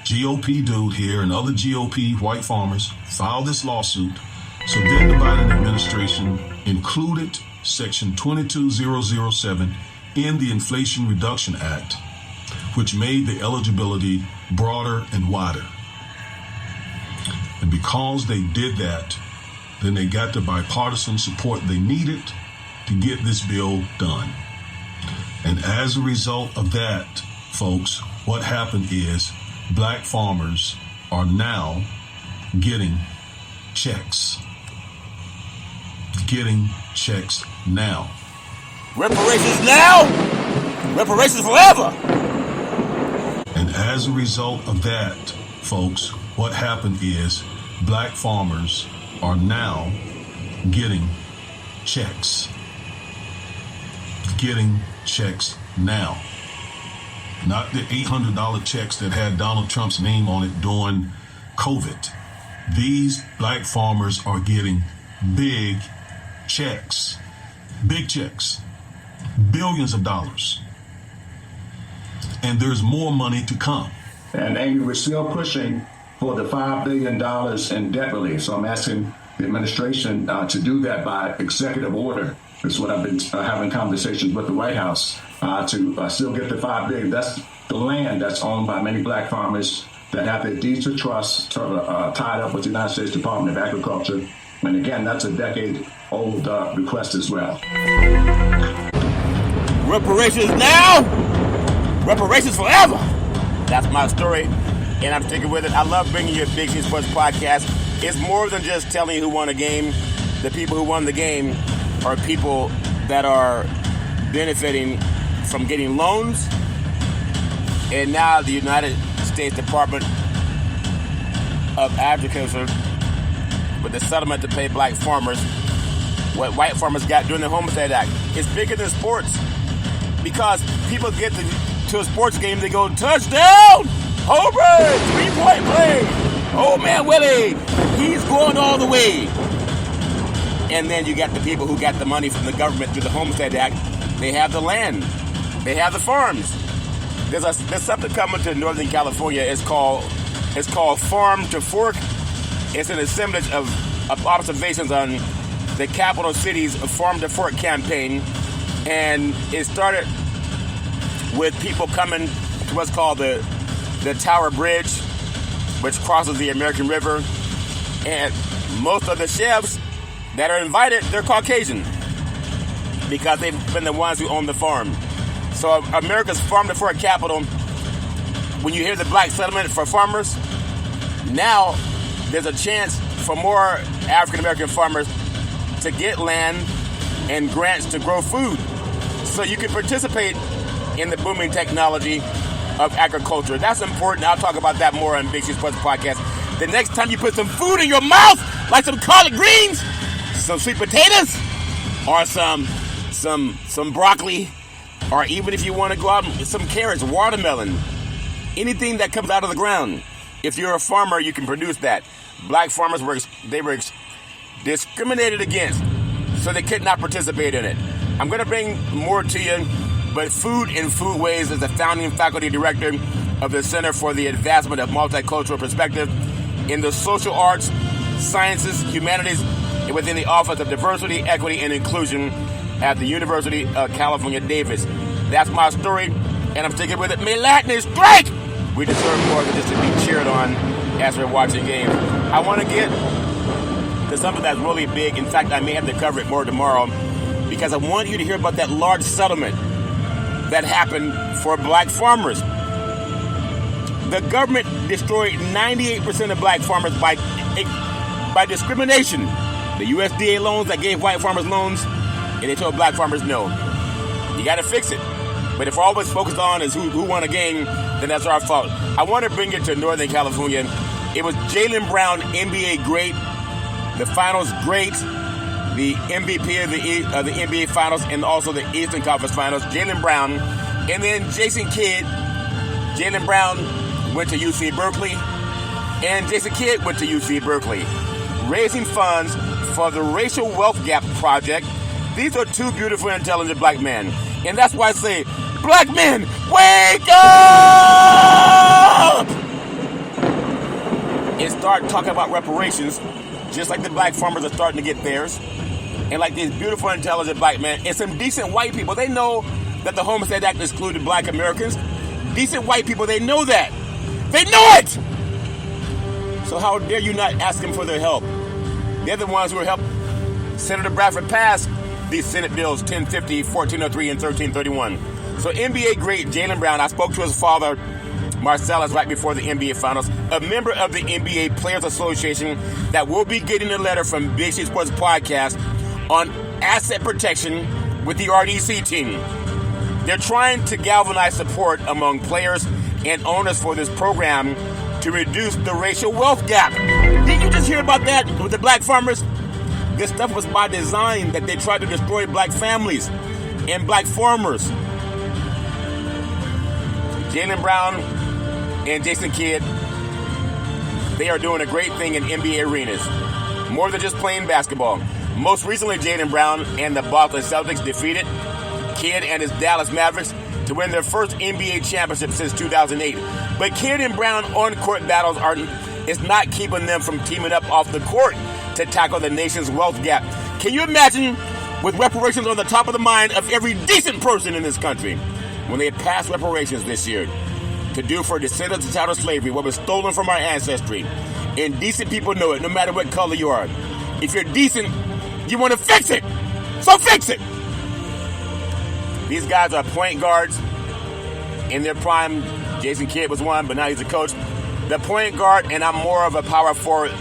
S11: GOP dude here and other GOP white farmers filed this lawsuit. So then the Biden administration included Section 22007 in the Inflation Reduction Act, which made the eligibility broader and wider. And because they did that, then they got the bipartisan support they needed to get this bill done. And as a result of that, folks, what happened is black farmers are now getting checks. Getting checks now.
S8: Reparations now! Reparations forever!
S11: And as a result of that, folks, what happened is black farmers are now getting checks. Getting checks now. Not the $800 checks that had Donald Trump's name on it during COVID. These black farmers are getting big checks. Big checks. Billions of dollars. And there's more money to come.
S14: And Amy, we're still pushing for the $5 billion in debt relief. So I'm asking the administration to do that by executive order. That's what I've been having conversations with the White House to still get the $5 billion. That's the land that's owned by many black farmers that have their deeds of trust tied up with the United States Department of Agriculture. And again, that's a decade-old request as well.
S8: Reparations now, reparations forever. That's my story, and I'm sticking with it. I love bringing you a Big C Sports podcast. It's more than just telling you who won a game. The people who won the game are people that are benefiting from getting loans, and now the United States Department of Agriculture with the settlement to pay black farmers what white farmers got during the Homestead Act. It's bigger than sports because people get to a sports game, they go, touchdown, Holbrook, 3-point play. Oh, man, Willie, he's going all the way. And then you got the people who got the money from the government through the Homestead Act. They have the land. They have the farms. There's something coming to Northern California. It's called Farm to Fork. It's an assemblage of observations on the capital city's Farm to Fork campaign. And it started with people coming to what's called the Tower Bridge, which crosses the American River. And most of the chefs that are invited, they're Caucasian because they've been the ones who own the farm. So America's Farm to Fork capital, when you hear the black settlement for farmers, now there's a chance for more African American farmers to get land and grants to grow food. So you can participate in the booming technology of agriculture. That's important. I'll talk about that more on Big C Sports Podcast. The next time you put some food in your mouth, like some collard greens, some sweet potatoes, or some broccoli, or even if you want to go out and some carrots, watermelon, anything that comes out of the ground. If you're a farmer, you can produce that. Black farmers were discriminated against, so they could not participate in it. I'm going to bring more to you, but Food in Foodways is the founding faculty director of the Center for the Advancement of Multicultural Perspective in the Social Arts, Sciences, Humanities, and within the Office of Diversity, Equity, and Inclusion at the University of California, Davis. That's my story, and I'm sticking with it. May Latin strike! We deserve more than just to be cheered on as we're watching games. I want to get to something that's really big. In fact, I may have to cover it more tomorrow because I want you to hear about that large settlement that happened for black farmers. The government destroyed 98% of black farmers by discrimination. The USDA loans that gave white farmers loans, and they told black farmers no. You got to fix it. But if we're always focused on is who won a game, then that's our fault. I want to bring it to Northern California. It was Jaylen Brown, NBA great, the Finals great, the MVP of the NBA Finals, and also the Eastern Conference Finals. Jaylen Brown, and then Jason Kidd. Jaylen Brown went to UC Berkeley, and Jason Kidd went to UC Berkeley, raising funds for the Racial Wealth Gap Project. These are two beautiful, intelligent black men, and that's why I say, black men, wake up! And start talking about reparations, just like the black farmers are starting to get theirs. And like these beautiful, intelligent black men and some decent white people, they know that the Homestead Act excluded black Americans. Decent white people, they know that. They know it! So how dare you not ask them for their help? They're the ones who helped Senator Bradford pass these Senate bills 1050, 1403, and 1331. So NBA great Jaylen Brown, I spoke to his father, Marcellus, right before the NBA Finals, a member of the NBA Players Association that will be getting a letter from Big C Sports Podcast on asset protection with the RDC team. They're trying to galvanize support among players and owners for this program to reduce the racial wealth gap. Didn't you just hear about that with the black farmers? This stuff was by design, that they tried to destroy black families and black farmers. Jaylen Brown and Jason Kidd, they are doing a great thing in NBA arenas. More than just playing basketball. Most recently, Jaylen Brown and the Boston Celtics defeated Kidd and his Dallas Mavericks to win their first NBA championship since 2008. But Kidd and Brown on-court battles is not keeping them from teaming up off the court to tackle the nation's wealth gap. Can you imagine, with reparations on the top of the mind of every decent person in this country, when they passed reparations this year to do for descendants of chattel slavery what was stolen from our ancestry? And decent people know it, no matter what color you are. If you're decent, you want to fix it. So fix it. These guys are point guards in their prime. Jason Kidd was one, but now he's a coach. The point guard, and I'm more of a power forward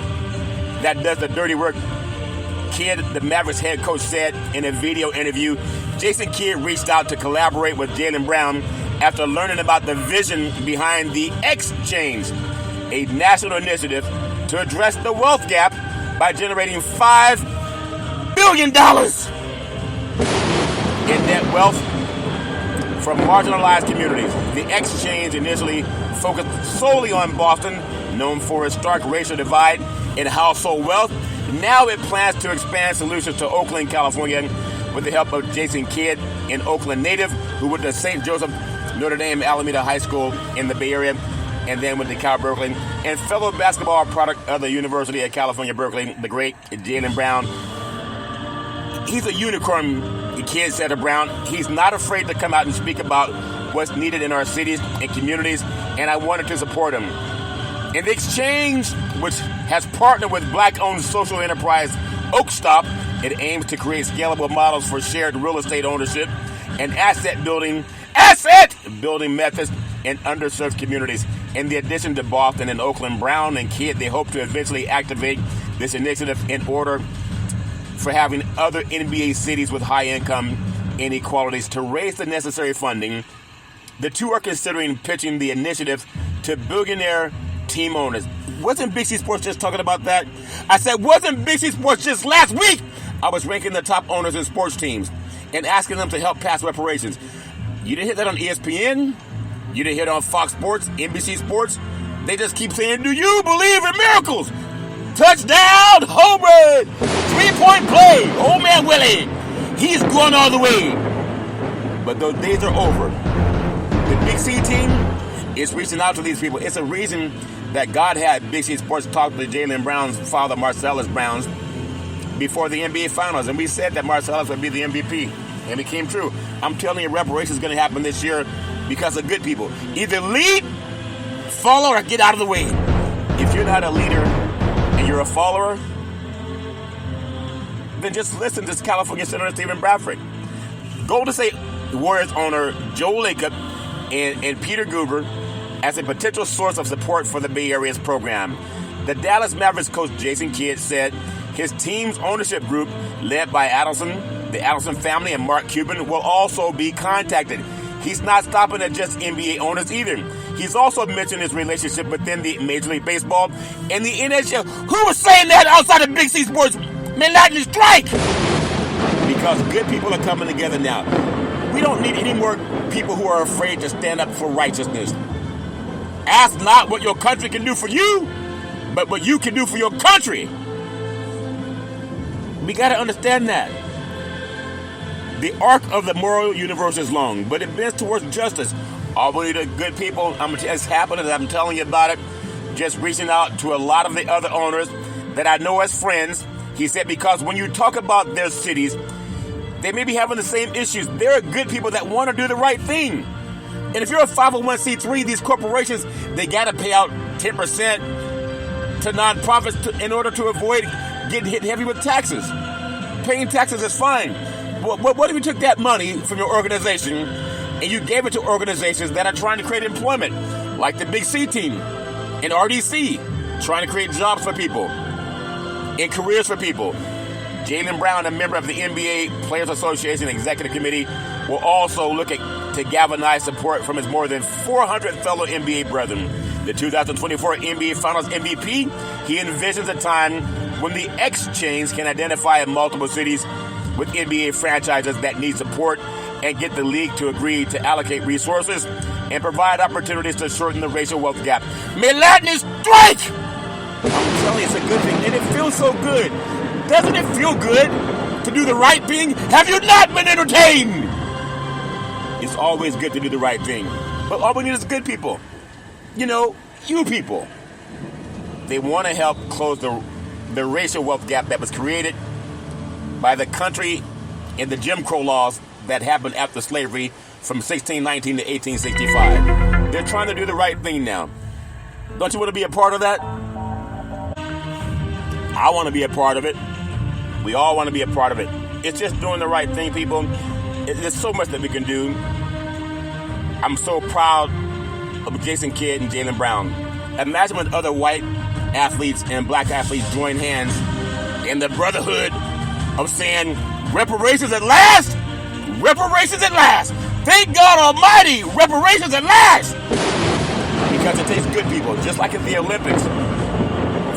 S8: that does the dirty work. Kidd, the Mavericks head coach, said in a video interview, Jason Kidd reached out to collaborate with Jaylen Brown after learning about the vision behind the Exchange, a national initiative to address the wealth gap by generating $5 billion in net wealth from marginalized communities. The exchange initially focused solely on Boston, known for its stark racial divide in household wealth. Now it plans to expand solutions to Oakland, California, with the help of Jason Kidd, an Oakland native who went to St. Joseph Notre Dame Alameda High School in the Bay Area, and then went to Cal Berkeley, and fellow basketball product of the University of California, Berkeley, the great Jaylen Brown. He's a unicorn, the kid said of Brown. He's not afraid to come out and speak about what's needed in our cities and communities, and I wanted to support him. In the exchange, which has partnered with black-owned social enterprise Usda, it aims to create scalable models for shared real estate ownership and asset building methods in underserved communities. In the addition to Boston and Oakland, Brown and Kidd, they hope to eventually activate this initiative in order for having other NBA cities with high income inequalities to raise the necessary funding. The two are considering pitching the initiative to billionaire team owners. Wasn't Big C Sports just talking about that? I said, wasn't Big C Sports just last week? I was ranking the top owners in sports teams and asking them to help pass reparations. You didn't hit that on ESPN. You didn't hit on Fox Sports, NBC Sports. They just keep saying, do you believe in miracles? Touchdown, home run, 3-point play. Old man Willie, he's going all the way. But those days are over. The Big C team is reaching out to these people. It's a reason that God had Big C Sports talk to Jaylen Brown's father, Marcellus Brown, before the NBA Finals. And we said that Marcellus would be the MVP. And it came true. I'm telling you, reparations is going to happen this year because of good people. Either lead, follow, or get out of the way. If you're not a leader and you're a follower, then just listen to California Senator Stephen Bradford. Golden State Warriors owner Joe Lacob and Peter Guber as a potential source of support for the Bay Area's program. The Dallas Mavericks coach Jason Kidd said his team's ownership group, led by the Adelson family, and Mark Cuban, will also be contacted. He's not stopping at just NBA owners either. He's also mentioned his relationship within the Major League Baseball and the NHL. Who was saying that outside of Big C Sports? Man, lightning strike! Because good people are coming together now. We don't need any more people who are afraid to stand up for righteousness. Ask not what your country can do for you, but what you can do for your country. We got to understand that. The arc of the moral universe is long, but it bends towards justice. All we need are good people. It's happening. I'm telling you about it. Just reaching out to a lot of the other owners that I know as friends. He said, because when you talk about their cities, they may be having the same issues. There are good people that want to do the right thing. And if you're a 501c3, these corporations, they got to pay out 10% to nonprofits in order to avoid getting hit heavy with taxes. Paying taxes is fine. What if you took that money from your organization and you gave it to organizations that are trying to create employment, like the Big C team and RDC, trying to create jobs for people and careers for people? Jaylen Brown, a member of the NBA Players Association Executive Committee, will also look to galvanize support from his more than 400 fellow NBA brethren. The 2024 NBA Finals MVP, he envisions a time when the exchange can identify in multiple cities with NBA franchises that need support and get the league to agree to allocate resources and provide opportunities to shorten the racial wealth gap. May lightning strike! I'm telling you, it's a good thing, and it feels so good. Doesn't it feel good to do the right thing? Have you not been entertained? It's always good to do the right thing. But all we need is good people. You know, you people. They want to help close the racial wealth gap that was created by the country and the Jim Crow laws that happened after slavery from 1619 to 1865. They're trying to do the right thing now. Don't you want to be a part of that? I want to be a part of it. We all want to be a part of it. It's just doing the right thing, people. There's so much that we can do. I'm so proud of Jason Kidd and Jaylen Brown. Imagine when other white athletes and black athletes join hands in the brotherhood of saying, reparations at last! Reparations at last! Thank God Almighty! Reparations at last! Because it takes good people, just like at the Olympics.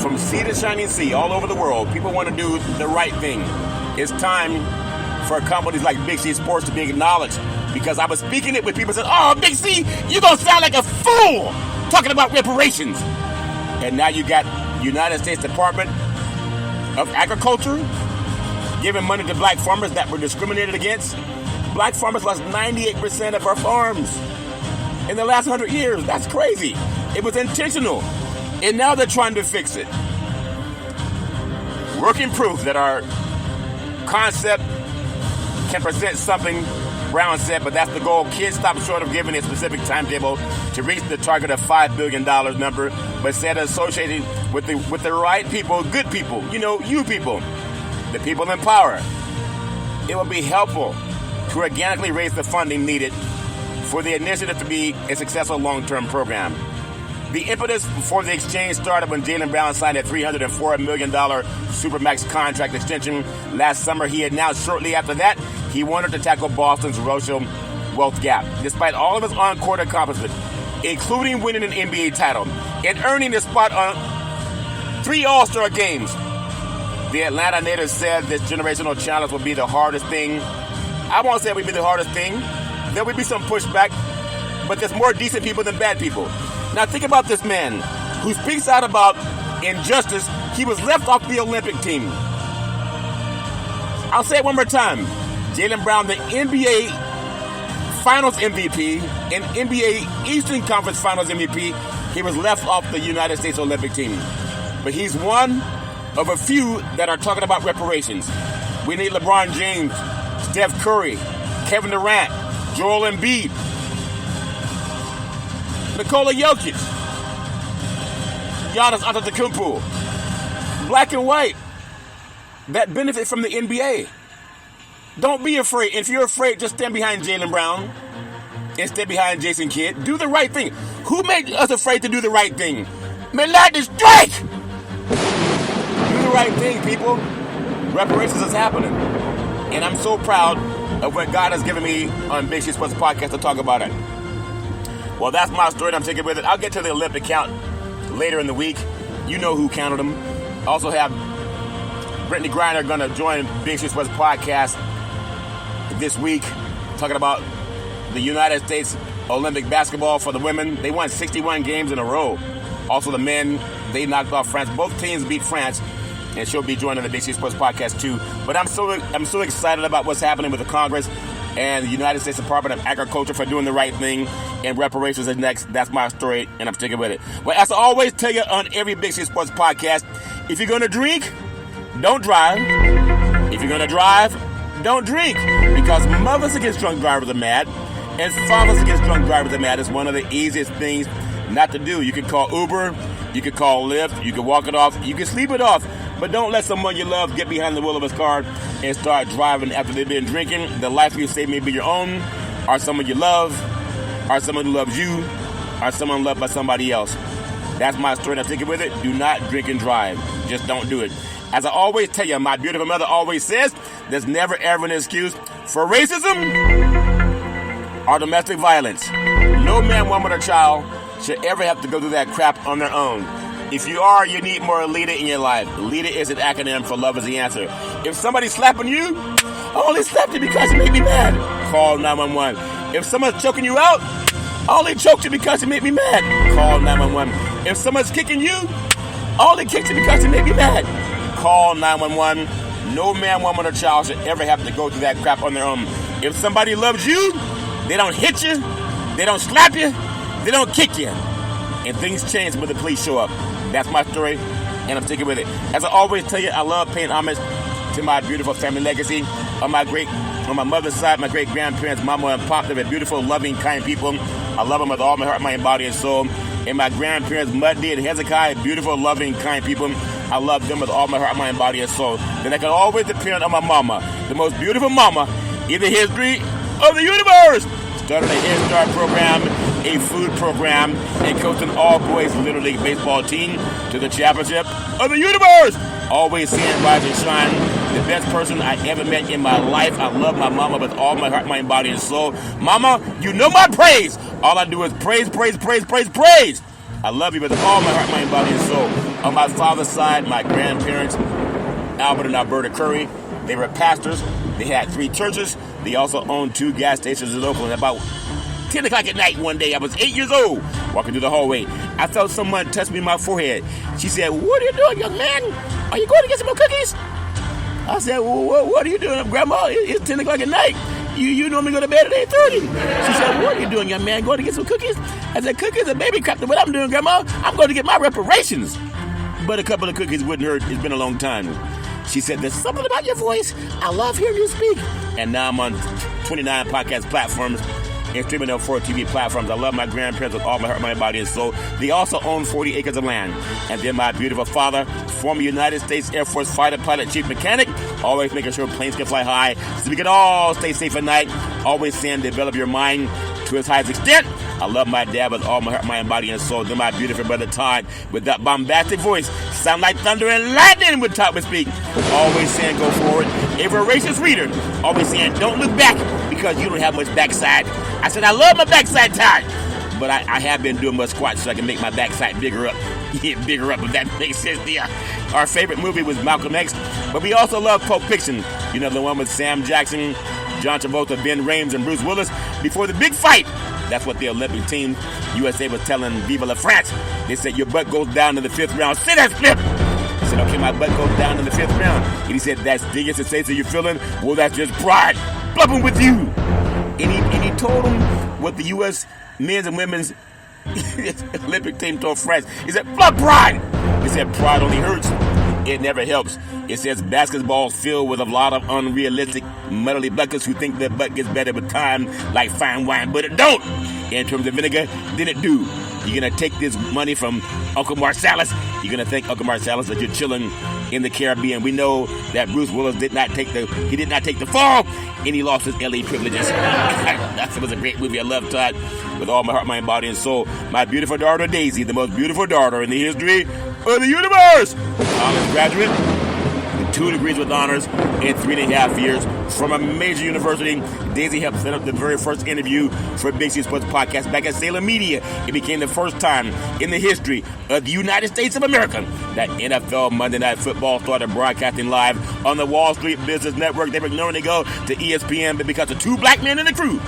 S8: From sea to shining sea, all over the world, people want to do the right thing. It's time for companies like Big C Sports to be acknowledged because I was speaking it with people said, "Oh, Big C, you're going to sound like a fool talking about reparations." And now you got United States Department of Agriculture giving money to black farmers that were discriminated against. Black farmers lost 98% of our farms in the last 100 years. That's crazy. It was intentional. And now they're trying to fix it. Working proof that our concept can present something, Brown said, but that's the goal. Kids stop short of giving a specific timetable to reach the target of $5 billion number, but said associated with the right people, good people, you people, the people in power. It will be helpful to organically raise the funding needed for the initiative to be a successful long-term program. The impetus for the exchange started when Jaylen Brown signed a $304 million Supermax contract extension last summer. He announced shortly after that he wanted to tackle Boston's racial wealth gap. Despite all of his on-court accomplishments, including winning an NBA title and earning a spot on 3 All-Star games, the Atlanta native said this generational challenge will be the hardest thing. I won't say it will be the hardest thing. There will be some pushback, but there's more decent people than bad people. Now think about this man who speaks out about injustice. He was left off the Olympic team. I'll say it one more time. Jaylen Brown, the NBA Finals MVP and NBA Eastern Conference Finals MVP, he was left off the United States Olympic team. But he's one of a few that are talking about reparations. We need LeBron James, Steph Curry, Kevin Durant, Joel Embiid, Nikola Jokic, Giannis Antetokounmpo, black and white, that benefit from the NBA. Don't be afraid. If you're afraid, just stand behind Jaylen Brown and stand behind Jason Kidd. Do the right thing. Who made us afraid to do the right thing? Man, let this strike! Do the right thing, people. Reparations is happening. And I'm so proud of what God has given me on Big C Sports Podcast to talk about it. Well, that's my story. I'm taking with it. I'll get to the Olympic count later in the week. You know who counted them. Also have Brittany Griner going to join Big C Sports Podcast this week, talking about the United States Olympic basketball for the women. They won 61 games in a row. Also the men, they knocked off France. Both teams beat France, and she'll be joining the Big C Sports Podcast too. But I'm so excited about what's happening with the Congress and the United States Department of Agriculture for doing the right thing. And reparations is next. That's my story, and I'm sticking with it. Well, as I always tell you on every Big C Sports Podcast, if you're going to drink, don't drive. If you're going to drive, don't drink. Because mothers against drunk drivers are mad, and fathers against drunk drivers are mad. It's one of the easiest things not to do. You can call Uber, you can call Lyft, you can walk it off, you can sleep it off. But don't let someone you love get behind the wheel of his car and start driving after they've been drinking. The life you save may be your own, or someone you love, or someone who loves you, or someone loved by somebody else. That's my story, and I'm sticking with it. Do not drink and drive. Just don't do it. As I always tell you, my beautiful mother always says, there's never ever an excuse for racism or domestic violence. No man, woman, or child should ever have to go through that crap on their own. If you are, you need more LEADA in your life. LEADA is an acronym for love is the answer. If somebody's slapping you, I only slapped you because you made me mad. Call 911. If someone's choking you out, I only choked you because you made me mad. Call 911. If someone's kicking you, I only kicked you because you made me mad. Call 911. No man, woman, or child should ever have to go through that crap on their own. If somebody loves you, they don't hit you, they don't slap you, they don't kick you. And things change when the police show up. That's my story, and I'm sticking with it. As I always tell you, I love paying homage to my beautiful family legacy. On my mother's side, my great-grandparents, Mama and Pop, they were beautiful, loving, kind people. I love them with all my heart, mind, body, and soul. And my grandparents, Muddy and Hezekiah, beautiful, loving, kind people. I love them with all my heart, mind, body, and soul. Then I can always depend on my mama, the most beautiful mama in the history of the universe. Started a Head Start program, a food program, and coaching all boys Little League baseball team to the championship of the universe. Always seeing rise and shine. The best person I ever met in my life. I love my mama with all my heart, mind, body, and soul. Mama, you know my praise. All I do is praise, praise, praise, praise, praise. I love you with all my heart, mind, body, and soul. On my father's side, my grandparents, Albert and Alberta Curry, they were pastors. They had 3 churches. They also own 2 gas stations in Oakland. About 10 o'clock at night one day, I was 8 years old, walking through the hallway. I felt someone touch me in my forehead. She said, "What are you doing, young man? Are you going to get some more cookies?" I said, "Well, what are you doing, Grandma? It's 10 o'clock at night. You normally go to bed at 8:30. She said, "What are you doing, young man? Going to get some cookies?" I said, "Cookies and baby crap. What I'm doing, Grandma? I'm going to get my reparations." But a couple of cookies wouldn't hurt. It's been a long time. She said, "There's something about your voice. I love hearing you speak." And now I'm on 29 podcast platforms and streaming on 4 TV platforms. I love my grandparents with all my heart, mind, body, and soul. They also own 40 acres of land. And then my beautiful father, former United States Air Force fighter pilot, chief mechanic, always making sure planes can fly high so we can all stay safe at night. Always saying, develop your mind to its highest extent. I love my dad with all my heart, mind, body, and soul. Then my beautiful brother Todd with that bombastic voice. Sound like thunder and lightning when Todd would speak. Always saying, go forward. A voracious reader. Always saying, don't look back because you don't have much backside. I said, I love my backside, Todd. But I have been doing my squats so I can make my backside bigger up. Get bigger up, if that makes sense. Yeah. Our favorite movie was Malcolm X. But we also love Pulp Fiction. You know, the one with Sam Jackson, John Travolta, Ben Rames, and Bruce Willis before the big fight. That's what the Olympic team, USA, was telling Viva la France. They said, your butt goes down in the 5th round. Say that, Flip! I said, okay, my butt goes down in the 5th round. And he said, that's digging to say so you're feeling? Well, that's just pride. Blubbing with you. And he told them what the U.S. men's and women's Olympic team told France. He said, blood pride. He said, pride only hurts. It never helps. It says basketball's filled with a lot of unrealistic, muddly buckets who think their butt gets better with time, like fine wine, but it don't. In terms of vinegar, then it do. You're going to take this money from Uncle Marsalis. You're going to thank Uncle Marsalis that you're chilling in the Caribbean. We know that Bruce Willis did not take the fall, and he lost his LA privileges. That was a great movie. I love Todd with all my heart, mind, body, and soul. My beautiful daughter, Daisy, the most beautiful daughter in the history of the universe. College graduate with 2 degrees with honors in 3.5 years from a major university. Daisy helped set up the very first interview for Big C Sports Podcast back at Salem Media. It became the first time in the history of the United States of America that NFL Monday Night Football started broadcasting live on the Wall Street Business Network. They were known to go to ESPN, but because of 2 black men in the crew,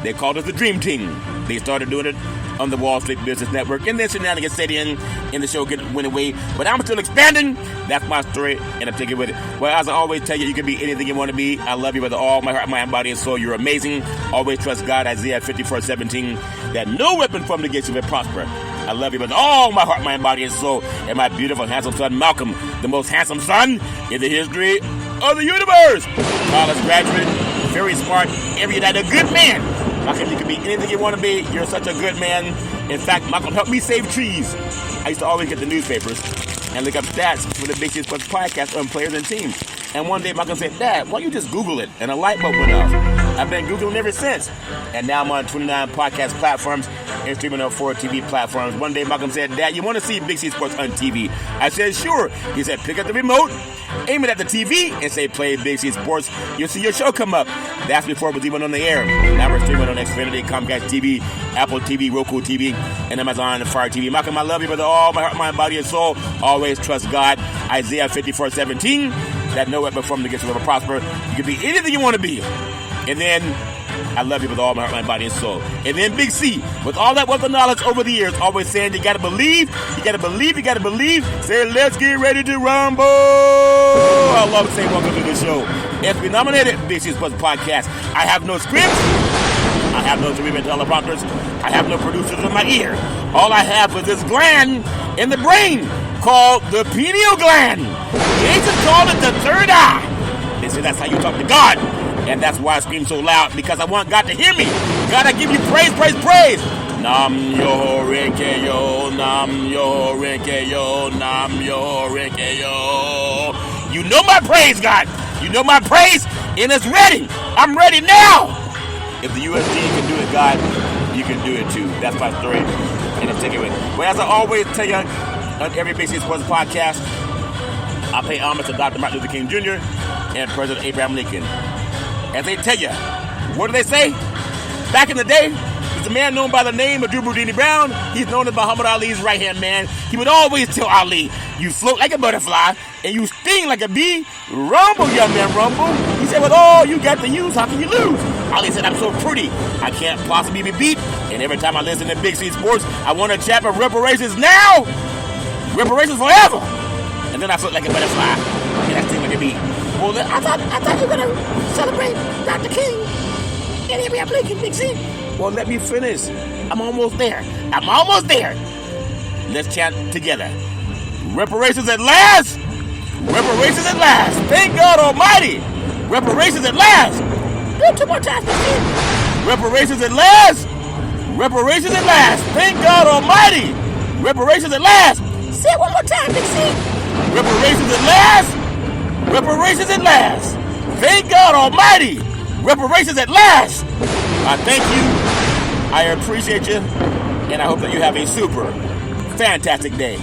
S8: they called us the Dream Team. They started doing it on the Wall Street Business Network, and then shenanigans set in the show went away. But I'm still expanding. That's my story, and I'm taking it with it. Well, as I always tell you, you can be anything you want to be. I love you with all my heart, mind, body, and soul. You're amazing. Always trust God, Isaiah 54:17, that no weapon formed against you will prosper. I love you with all my heart, mind, body, and soul. And my beautiful, handsome son, Malcolm, the most handsome son in the history of the universe. College graduate, very smart, every night, a good man. Malcolm, you can be anything you want to be. You're such a good man. In fact, Malcolm helped me save trees. I used to always get the newspapers and look up stats for the Big C Sports Podcast on players and teams. And one day Malcolm said, Dad, why don't you just Google it? And a light bulb went off. I've been Googling ever since. And now I'm on 29 podcast platforms and streaming on 4 TV platforms. One day Malcolm said, Dad, you want to see Big C Sports on TV? I said, sure. He said, pick up the remote, aim it at the TV, and say, play Big C Sports. You'll see your show come up. That's before it was even on the air. Now we're streaming on Xfinity, Comcast TV, Apple TV, Roku TV, and Amazon and Fire TV. Malcolm, I love you with all my heart, mind, body, and soul. Always trust God. Isaiah 54:17. That no weapon formed against you will prosper. You can be anything you want to be. And then, I love you with all my heart, mind, body, and soul. And then Big C, with all that wealth of knowledge over the years, always saying you gotta believe, you gotta believe, you gotta believe. Say, let's get ready to rumble. I love saying welcome to the show. As we nominated Big C Sports Podcast, I have no scripts, I have no cerebral teleprompters, I have no producers in my ear. All I have is this gland in the brain called the pineal gland. The ancients called it the third eye. They say that's how you talk to God. And that's why I scream so loud, because I want God to hear me. God, I give you praise, praise, praise. Nam yo reke yo, nam yo reke yo, nam yo reke yo. You know my praise, God. You know my praise, and it's ready. I'm ready now. If the USD can do it, God, you can do it too. That's my story, and I'm taking it. Well, as I always tell you on every Big C Sports Podcast, I pay homage to Dr. Martin Luther King Jr. and President Abraham Lincoln. As they tell you, what do they say? Back in the day, there's a man known by the name of Drew Boudini Brown. He's known as Muhammad Ali's right-hand man. He would always tell Ali, you float like a butterfly and you sting like a bee. Rumble, young man, rumble. He said, with all you got to use, how can you lose? Ali said, I'm so pretty, I can't possibly be beat. And every time I listen to Big C Sports, I want a chap of reparations now, reparations forever. And then I float like a butterfly and I sting like a bee. Well, I thought you were going to celebrate Dr. King and Abraham Lincoln, Big C. Well, let me finish. I'm almost there. Let's chant together. Reparations at last. Reparations at last. Thank God Almighty. Reparations at last. Do it 2 more times, Big C. Reparations at last. Reparations at last. Thank God Almighty. Reparations at last. Say it 1 more time, Big C. Reparations at last. Reparations at last. Thank God Almighty. Reparations at last. I thank you. I appreciate you. And I hope that you have a super fantastic day.